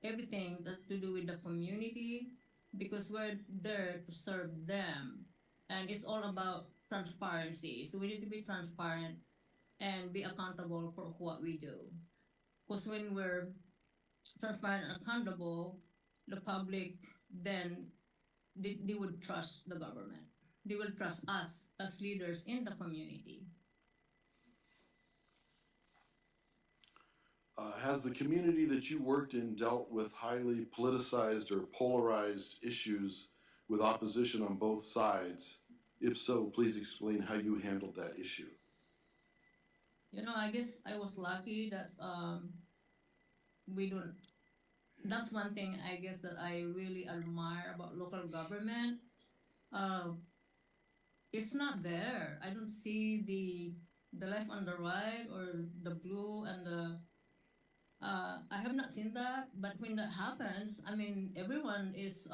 everything that to do with the community, because we're there to serve them, and it's all about transparency. So we need to be transparent and be accountable for what we do. Because when we're transparent and accountable, the public then they would trust the government. They will trust us as leaders in the community. Has the community that you worked in dealt with highly politicized or polarized issues with opposition on both sides? If so, please explain how you handled that issue. I guess I was lucky that we don't. That's one thing I guess that I really admire about local government. It's not there. I don't see the left and the right or the blue and the. I have not seen that, but when that happens, I mean, everyone is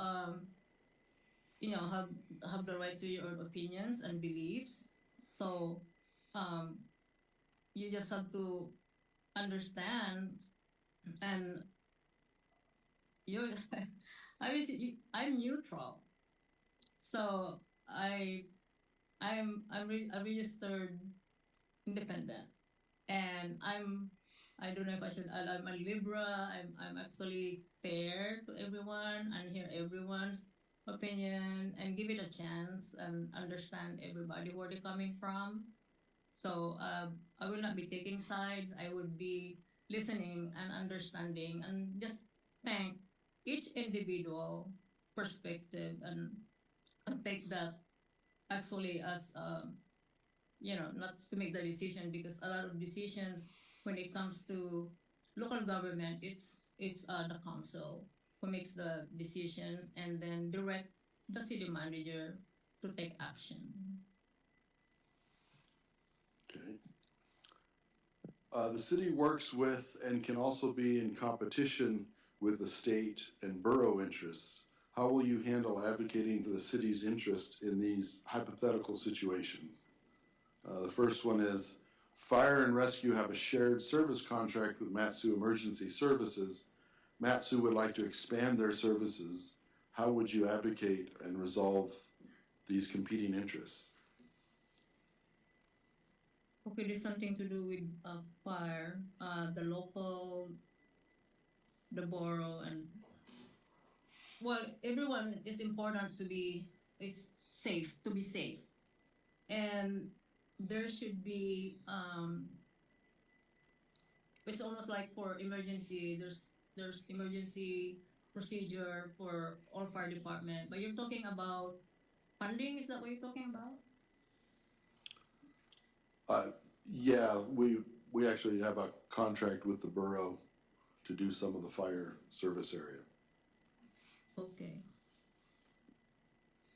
have the right to your opinions and beliefs. So, um, you just have to understand, and you I'm neutral, so I'm a registered independent, and I don't know if I should. I'm a Libra. I'm actually fair to everyone and hear everyone's opinion and give it a chance and understand everybody where they're coming from. So I will not be taking sides. I would be listening and understanding and just thank each individual perspective and take that actually as not to make the decision, because a lot of decisions when it comes to local government, it's the council who makes the decisions and then direct the city manager to take action. Okay. The city works with and can also be in competition with the state and borough interests. How will you handle advocating for the city's interest in these hypothetical situations? The first one is, fire and rescue have a shared service contract with Matsu Emergency Services. Matsu would like to expand their services. How would you advocate and resolve these competing interests? Okay, there's something to do with fire, the local, the borough, and well, everyone is important to be. It's safe to be safe, and there should be. It's almost like for emergency. There's emergency procedure for all fire department, but you're talking about funding. Is that what you're talking about? Yeah, we actually have a contract with the borough to do some of the fire service area. Okay.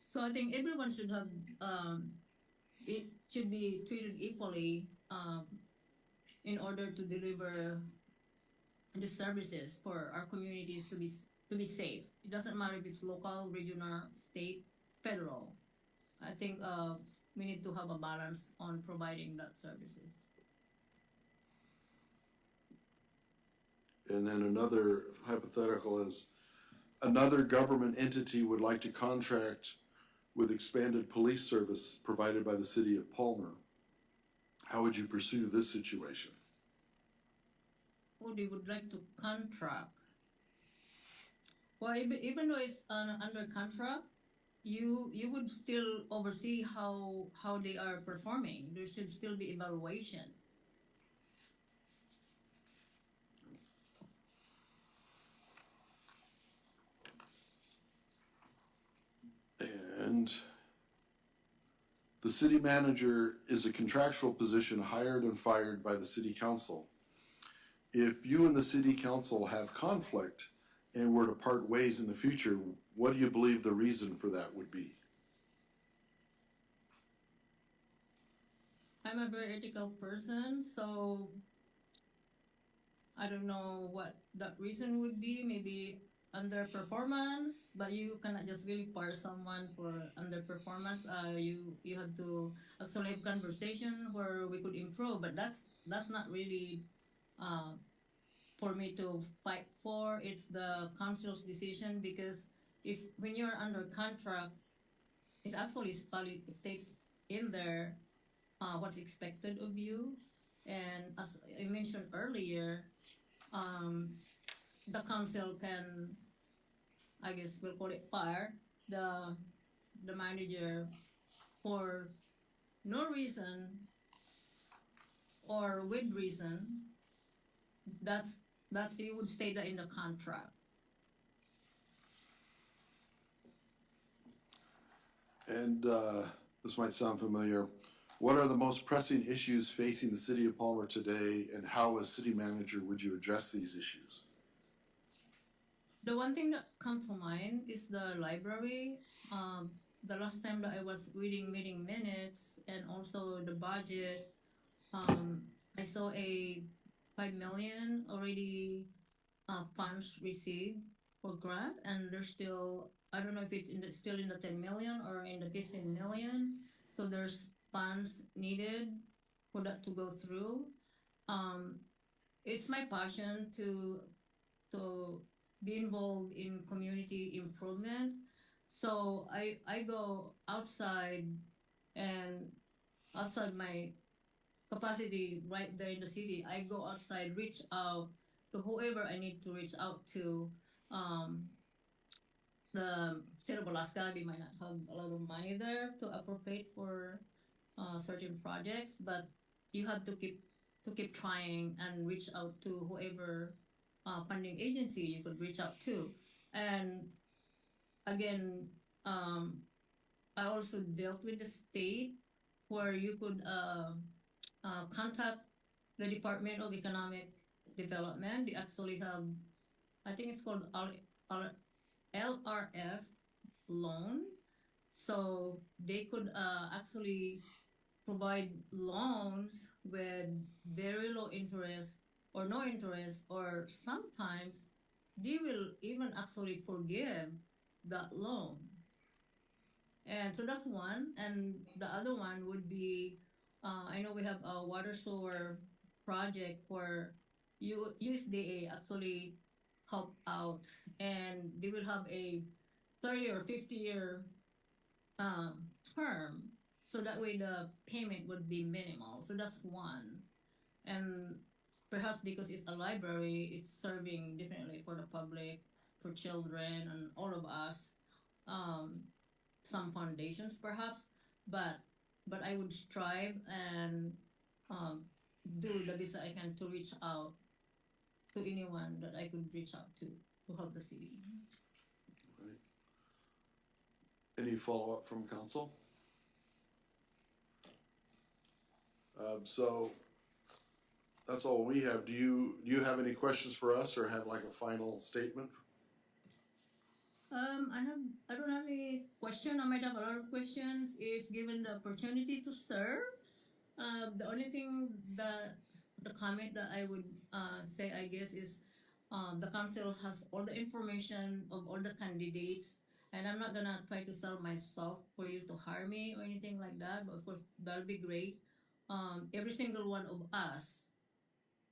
So I think everyone should have, it should be treated equally in order to deliver the services for our communities to be safe. It doesn't matter if it's local, regional, state, federal. I think we need to have a balance on providing that services. And then another hypothetical is, another government entity would like to contract with expanded police service provided by the city of Palmer. How would you pursue this situation? Or they would like to contract. Well, even though it's under contract, you would still oversee how they are performing. There should still be evaluation. And the city manager is a contractual position hired and fired by the city council. If you and the city council have conflict and were to part ways in the future, what do you believe the reason for that would be? I'm a very ethical person, so I don't know what that reason would be. Maybe underperformance, but you cannot just really fire someone for underperformance. You have to actually have conversation where we could improve, but that's not really for me to fight for. It's the council's decision, because if when you're under contract, it actually states in there what's expected of you, and as I mentioned earlier, the council can, I guess we'll call it, fire the manager for no reason or with reason. That it would state that in the contract. And this might sound familiar. What are the most pressing issues facing the city of Palmer today, and how, as city manager, would you address these issues? The one thing that comes to mind is the library. The last time that I was reading meeting minutes and also the budget, I saw a 5 million already funds received for grant, and there's still I don't know if it's still in the 10 million or in the 15 million. So there's funds needed for that to go through. Um, it's my passion to be involved in community improvement. So I go outside and outside my capacity right there in the city. I go outside, reach out to whoever I need to reach out to. Um, the state of Alaska, they might not have a lot of money there to appropriate for certain projects, but you have to keep trying and reach out to whoever funding agency you could reach out to. And again, I also dealt with the state where you could contact the Department of Economic Development. They actually have, I think it's called LRF loan. So they could actually provide loans with very low interest or no interest, or sometimes they will even actually forgive that loan. And so that's one. And the other one would be I know we have a water sewer project where USDA actually help out, and they will have a 30 or 50-year term, so that way the payment would be minimal. So that's one. And perhaps because it's a library, it's serving differently for the public, for children, and all of us. Um, some foundations perhaps, but I would strive and um, do the best I can to reach out to anyone that I could reach out to help the city. Right. Any follow-up from council? So that's all we have. Do you have any questions for us or have like a final statement? I don't have any question. I might have a lot of questions if given the opportunity to serve. The only thing that the comment that I would say, I guess, is the council has all the information of all the candidates, and I'm not gonna try to sell myself for you to hire me or anything like that. But of course, that'll be great. Every single one of us,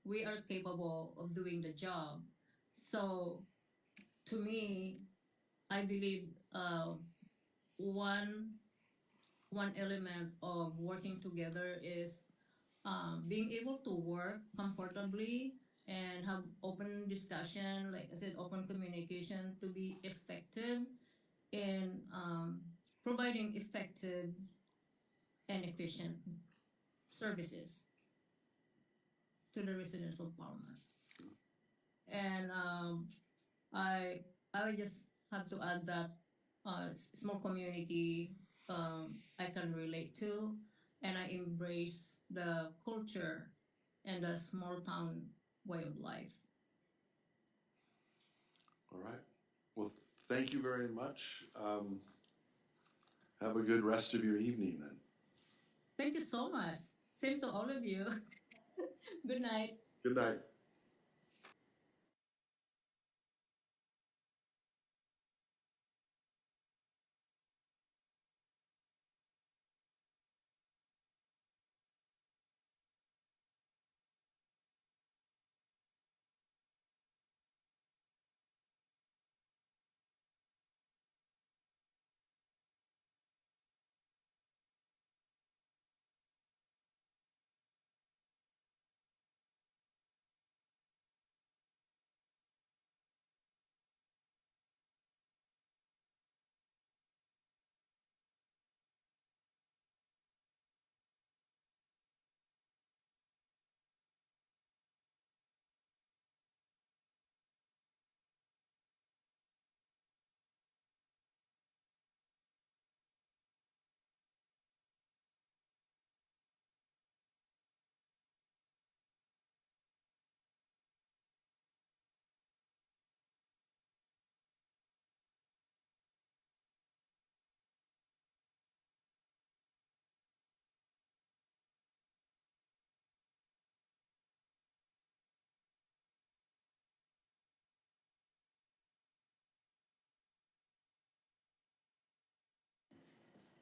we are capable of doing the job. So, to me, I believe one element of working together is being able to work comfortably and have open discussion, like I said, open communication to be effective in providing effective and efficient services to the residents of Palmer. And I would just have to add that small community I can relate to, and I embrace the culture and the small town way of life. All right. Well, thank you very much. Have a good rest of your evening then. Thank you so much. Same to all of you. Good night. Good night.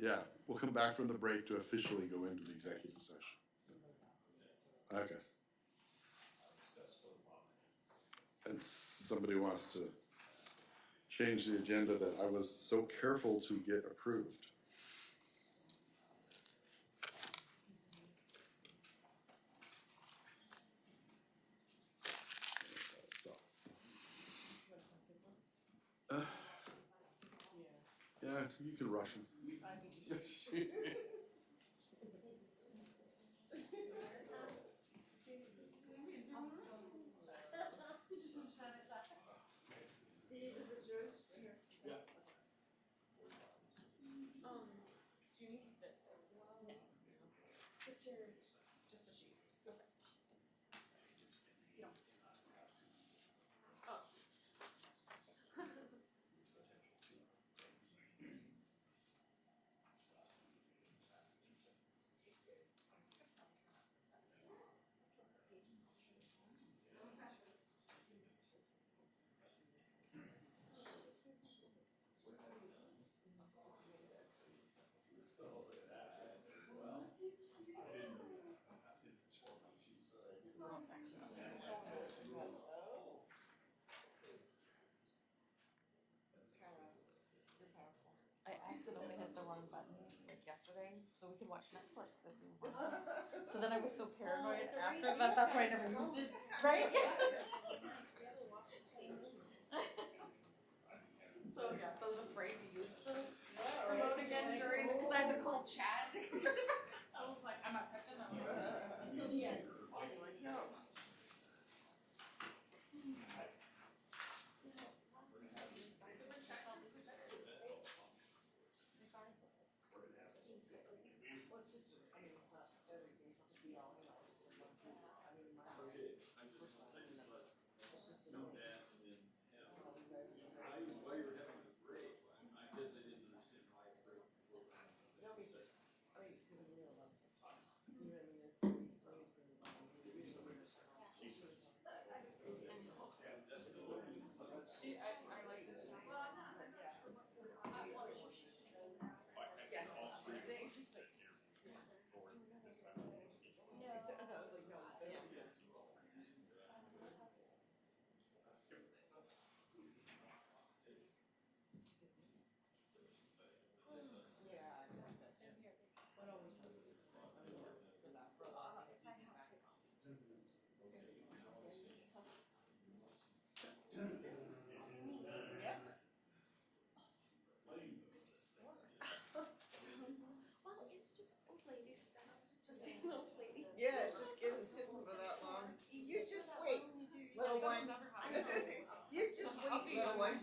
Yeah, we'll come back from the break to officially go into the executive session. Okay. And somebody wants to change the agenda that I was so careful to get approved. So. Yeah, you can rush them. Steve, is this yours? Here. Yeah. Do you need this as well? No. Just your, just the sheets. Just. You don't. Oh. I accidentally hit the wrong button like yesterday, so we could watch Netflix if we want. So then I was so paranoid after that, that's why I never used it, right? So yeah, so I was afraid to use the remote again during, because I had to call Chad. I was like, I'm not touching that one until the end. No. Well, it's just old lady stuff. Just being an old lady. Yeah, it's just getting sitting for that long. You just wait, little one. You just wait, little one.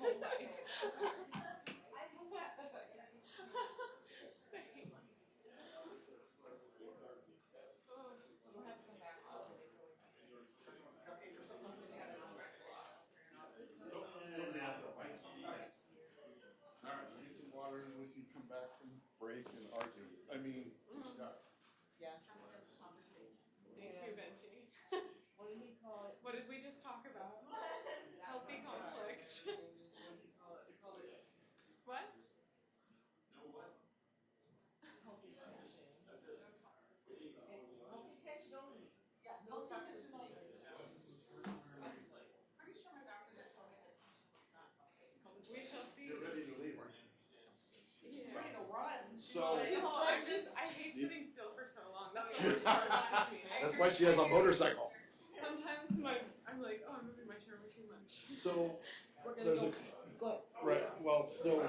All right, we'll get some water and then we can come back from break and argue. I mean, discuss. Yeah. Thank you, Benji. What did he call it? What did we just talk about? Healthy conflict. What? Healthy tension. Healthy tension only. Yeah, no toxicity. Pretty sure my doctor just told me that tension was not healthy. We shall see. You're ready to leave, aren't you? He's ready to run. So- I hate sitting still for so long. That's the worst part about me. That's why she has a motorcycle. Sometimes I'm like, oh, I'm moving my chair way too much. So, We're gonna there's go, a, go. right, well, so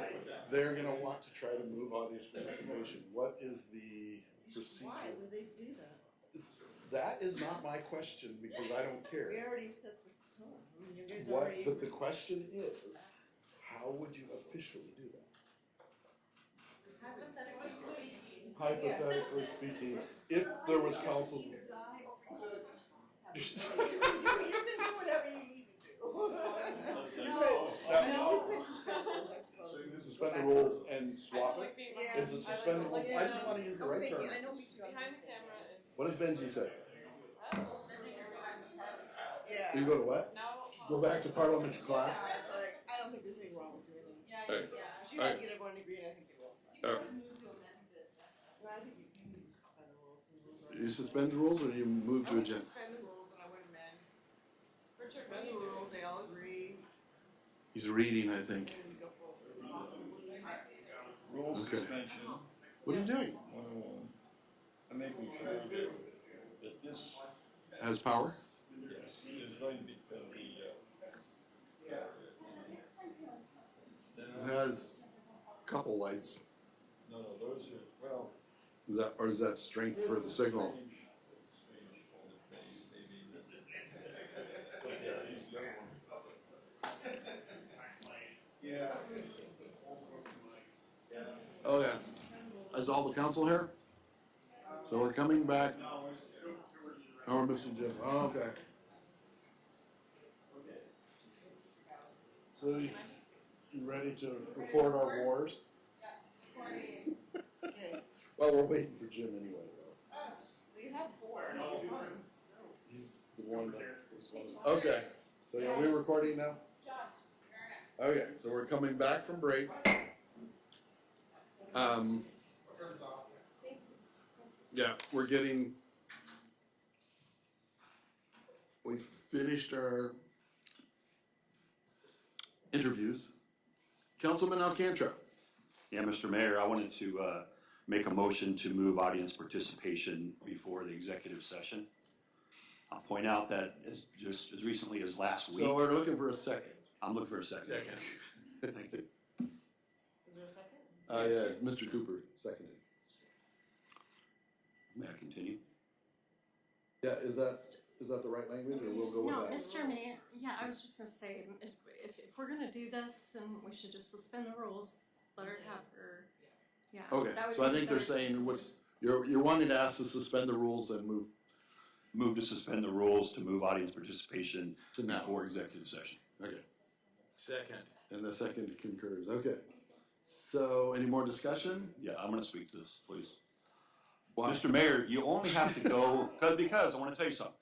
they're gonna want to try to move audience participation. What is the procedure? Why would they do that? That is not my question because I don't We care. already set the tone. I mean, you guys What, already. but the question is, how would you officially do that? Hypothetically speaking. Hypothetically speaking, if there was council's. You can do whatever you need to do. No. You could suspend rules, I suppose. So you can suspend the rules and I don't swap like it? being Yeah. Is it suspend the rules? I just wanna use the I'm right thinking, term. I know we two behind the understand. camera. What does Benji say? Yeah. You go to what? Now Go back to parliamentary class? Yeah, I was like, I don't think there's anything wrong with doing it. Yeah, Hey. yeah. If you want to get everyone to agree, I think it will. You can always move to amend I think you need to suspend the rules. You suspend the rules or you move I to would agenda? suspend the rules and I would amend. Richard, Suspend the rules, they all agree, He's reading, I think. and we go forward. Rule Okay. suspension, What are you doing? I'm making sure that this, Has power? yes, is going to be, It has a couple lights. no, those are, well. Is that, or is that strength for the signal? It's a strange kind of thing, maybe. But yeah, he's the other one. Yeah. Oh, yeah. Is all the council here? So we're coming back. Oh, we're missing Jim. Oh, okay. So you ready to record our wars? Okay, Well, we're waiting for Jim anyway, though. so you have four. He's the one that was one of. Okay. So are we recording now? Okay, so we're coming back from break. Yeah, we're getting. We finished our interviews. Councilman Alcantara. Yeah, Mr. Mayor, I wanted to make a motion to move audience participation before the executive session. I'll point out that just as recently as last week. So we're looking for a second. I'm looking for a second. Second. Thank you. Is there a second? Yeah, Mr. Cooper seconded. May I continue? Yeah, is that the right language, or we'll go with No, that? Mr. Mayor, yeah, I was just gonna say, if we're gonna do this, then we should just suspend the rules, let her have her, yeah. Okay, that would so I be think they're better. saying you're wanting to ask to suspend the rules and move Move to suspend the rules to move audience participation to now. before executive session. Okay, Second. and the second concurs. Okay. So any more discussion? Yeah, I'm gonna speak to this, please. Why? Mr. Mayor, you only have to go, because I wanna tell you something.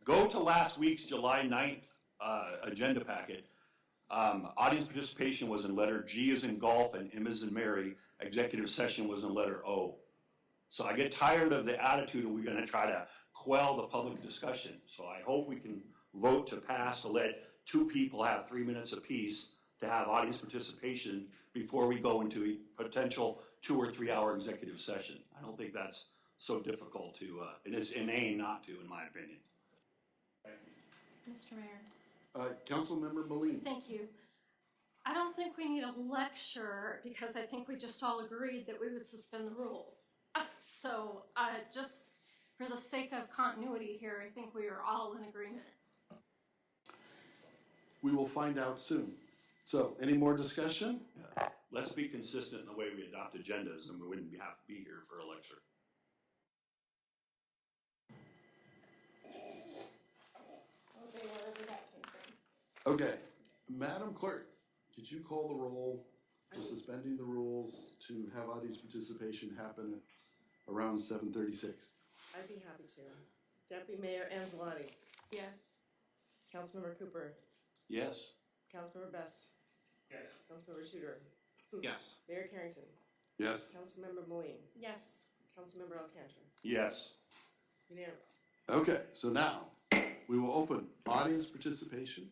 Go to last week's July 9th, agenda packet. Audience participation was in letter G as in golf and M as in Mary. Executive session was in letter O. So I get tired of the attitude and we're gonna try to quell the public discussion. So I hope we can vote to pass to let two people have 3 minutes apiece to have audience participation before we go into a potential 2 or 3 hour executive session. I don't think that's so difficult to, it is inane not to, in my opinion. Mr. Mayor, Councilmember Moline. thank you. I don't think we need a lecture, because I think we just all agreed that we would suspend the rules. So, just for the sake of continuity here, I think we are all in agreement. We will find out soon. So, any more discussion? Yeah. Let's be consistent in the way we adopt agendas, and we wouldn't have to be here for a lecture. Okay, wherever that came from. Okay, Madam Clerk, did you call the roll for suspending the rules to have audience participation happen at around 7:36? I'd be happy to. Deputy Mayor Angelotti, Yes. Councilmember Cooper, Yes? Councilmember Best, Yes. Councilmember Shooter, Yes. Mayor Carrington, Yes? Councilmember Moline, Yes. Councilmember Alcantara. Yes. Unanimous. Okay, so now we will open audience participation.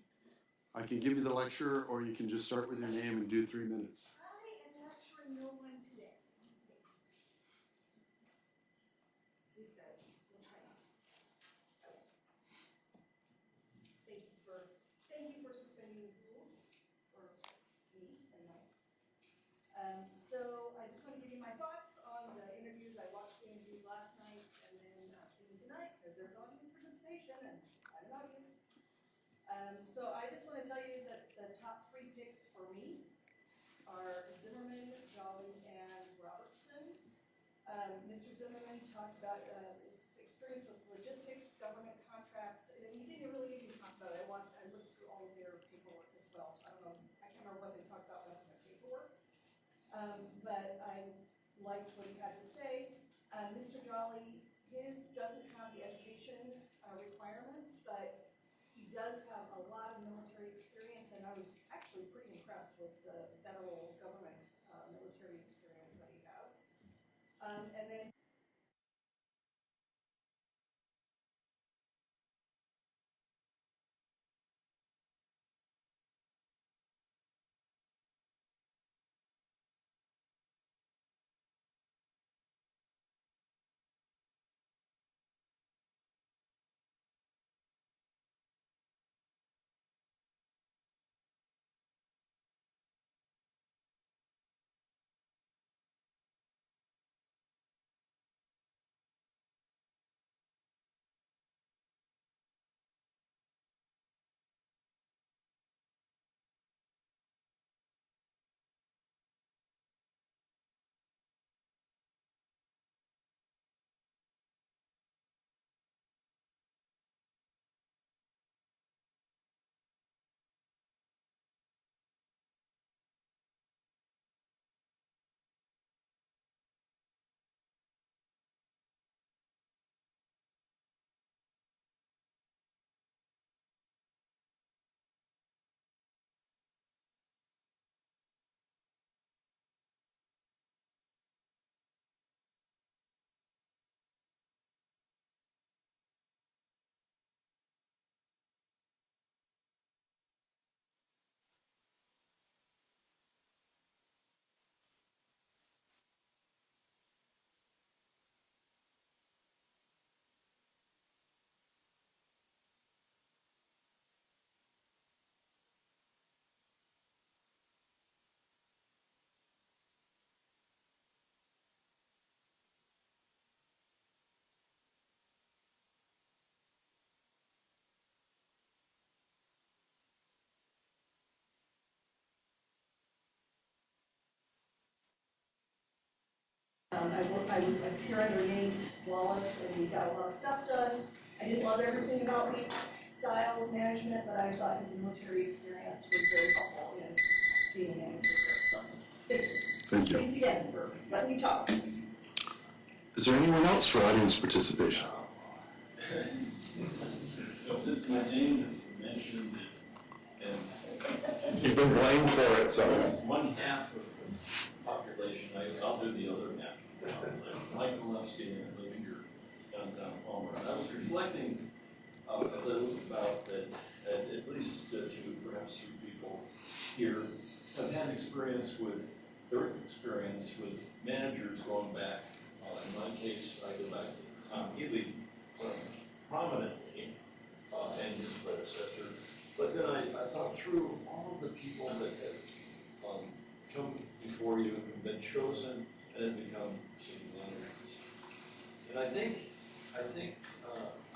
I can give you the lecture, or you can just start with your name and do 3 minutes. I am not sure no one today. Thank you for suspending the rules for me and Mike. So I just want to give you my thoughts on the interviews. I watched the interviews last night and then tonight, because there's audience participation and I'm an audience. So I just want to tell you that the top 3 picks for me are Zimmerman, Jolly, and Robertson. Mr. Zimmerman talked about his experience with logistics, government contracts, and he didn't really even talk about it. I looked through all of their paperwork as well, so I don't know, I can't remember what they talked about, that's in their paperwork. But I liked what he had to say. Mr. Jolly, his doesn't have the education requirements, but he does have a lot of military experience, and I was actually pretty impressed with the federal government military experience that he has. And then I was here under Nate Wallace, and we got a lot of stuff done. I didn't love everything about Nate's style of management, but I thought his military experience was very helpful in being a manager. So, thank you. Thank you. Thanks again for letting me talk. Is there anyone else for audience participation? So since my name mentioned it, and You've been blamed for it, so. one half of the population, I'll do the other half of the population. Mike Malevsky, and I live here downtown Palmer. And I was reflecting, as I look about that, at least two, perhaps three people here have had experience with, direct experience with managers going back. In my case, I go back to Tom Healy prominently, and his predecessor. But then I thought through all of the people that have come before you and been chosen and have become city managers. And I think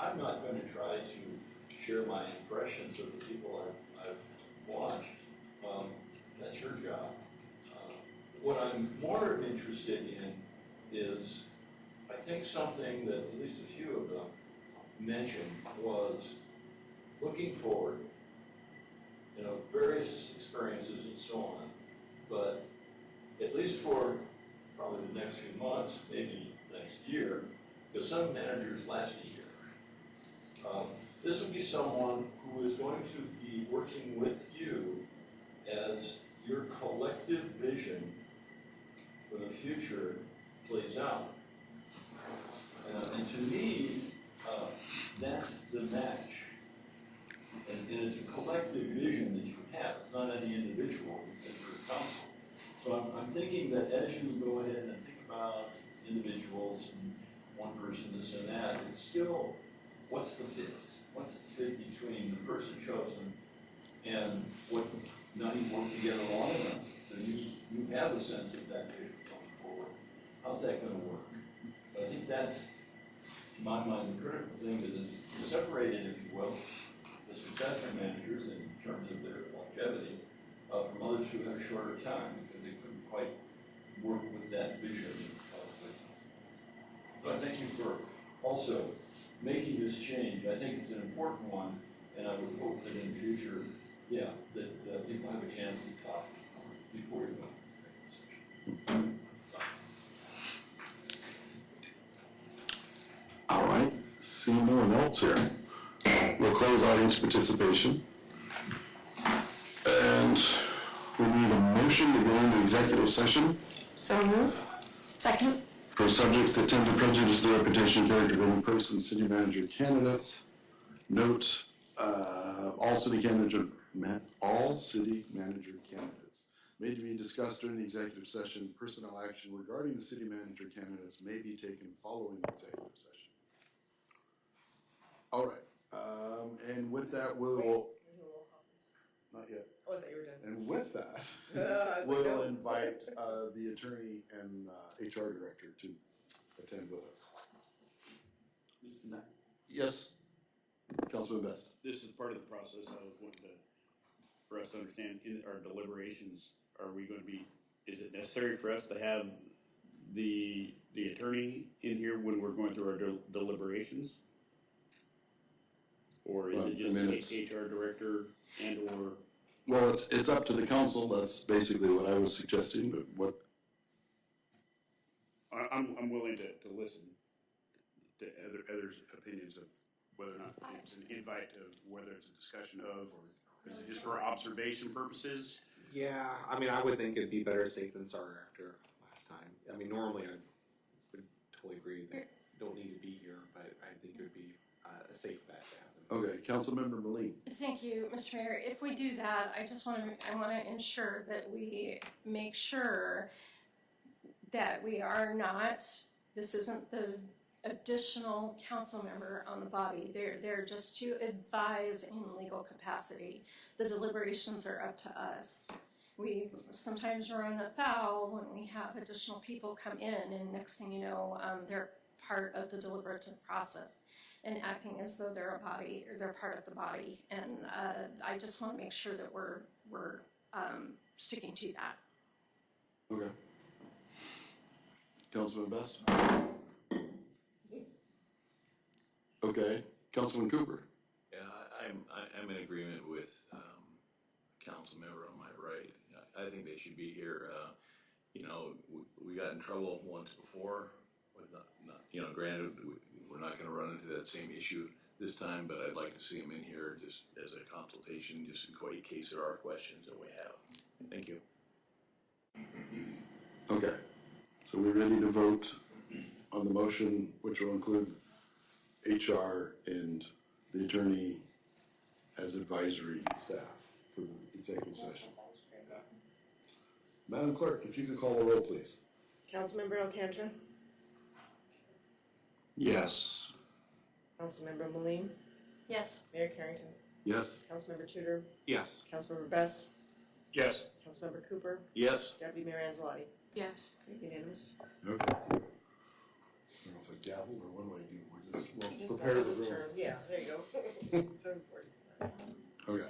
I'm not going to try to share my impressions of the people I've watched. That's your job. What I'm more interested in is, I think something that at least a few of them mentioned was looking forward, various experiences and so on, but at least for probably the next few months, maybe next year, because some managers last a year. This would be someone who is going to be working with you as your collective vision for the future plays out. And to me, that's the match. And it's a collective vision that you have. It's not any individual because you're a council. So I'm thinking that as you go ahead and think about individuals and one person, this and that, it's still, what's the fit? What's the fit between the person chosen and what, now you work together long enough, so you have a sense of that vision going forward. How's that going to work? But I think that's, to my mind, the critical thing that is separated, if you will, the successful managers in terms of their longevity from others who have shorter time because they couldn't quite work with that vision. So I thank you for also making this change. I think it's an important one, and I would hope that in the future, that people have a chance to talk before you go into the session. All right, seeing no one else here, we'll close audience participation. And we need a motion to go into executive session So move. Second. for subjects that tend to prejudice the reputation and character of any person, city manager candidates. Note, all city manager candidates may be discussed during the executive session. Personnel action regarding the city manager candidates may be taken following the executive session. All right, and with that, we'll, not yet. Oh, I thought you were done. And with that, I was like, we'll no. invite the attorney and HR director to attend with us. Yes, Councilman Best. This is part of the process. I was wanting for us to understand in our deliberations, are we going to be, is it necessary for us to have the attorney in here when we're going through our deliberations? Or is it just the HR director and or? Well, it's up to the council. That's basically what I was suggesting, but what? I'm willing to listen to others' opinions of whether or not it's an invite of, whether it's a discussion of, or is it just for observation purposes? Yeah, I mean, I would think it'd be better safe than sorry after last time. I mean, normally I would totally agree that you don't need to be here, but I think it would be a safe bet to have them. Okay, Councilmember Moline. Thank you, Mr. Mayor. If we do that, I want to ensure that we make sure that we are not, this isn't the additional council member on the body. They're just to advise in legal capacity. The deliberations are up to us. We sometimes run afoul when we have additional people come in, and next thing you know, they're part of the deliberative process and acting as though they're a body, or they're part of the body. And I just want to make sure that we're sticking to that. Okay. Councilman Best? Okay, Councilman Cooper? Yeah, I'm in agreement with, council member on my right. I think they should be here. You know, we got in trouble once before with granted, we're not gonna run into that same issue this time, but I'd like to see them in here just as a consultation, just in case there are questions that we have. Thank you. Okay, so we're ready to vote on the motion, which will include HR and the attorney as advisory staff for the executive session. Madam Clerk, if you could call the roll, please. Councilmember Alcantara, Yes. Councilmember Moline, Yes. Mayor Carrington, Yes? Councilmember Tudor, Yes. Councilmember Best, Yes. Councilmember Cooper, Yes. Deputy Mayor Anzalati. Yes. Okay, unanimous. Okay. I don't know if I gavel or what do I do? We'll You just prepare got the his room. turn. Yeah, there you go. So important. Okay.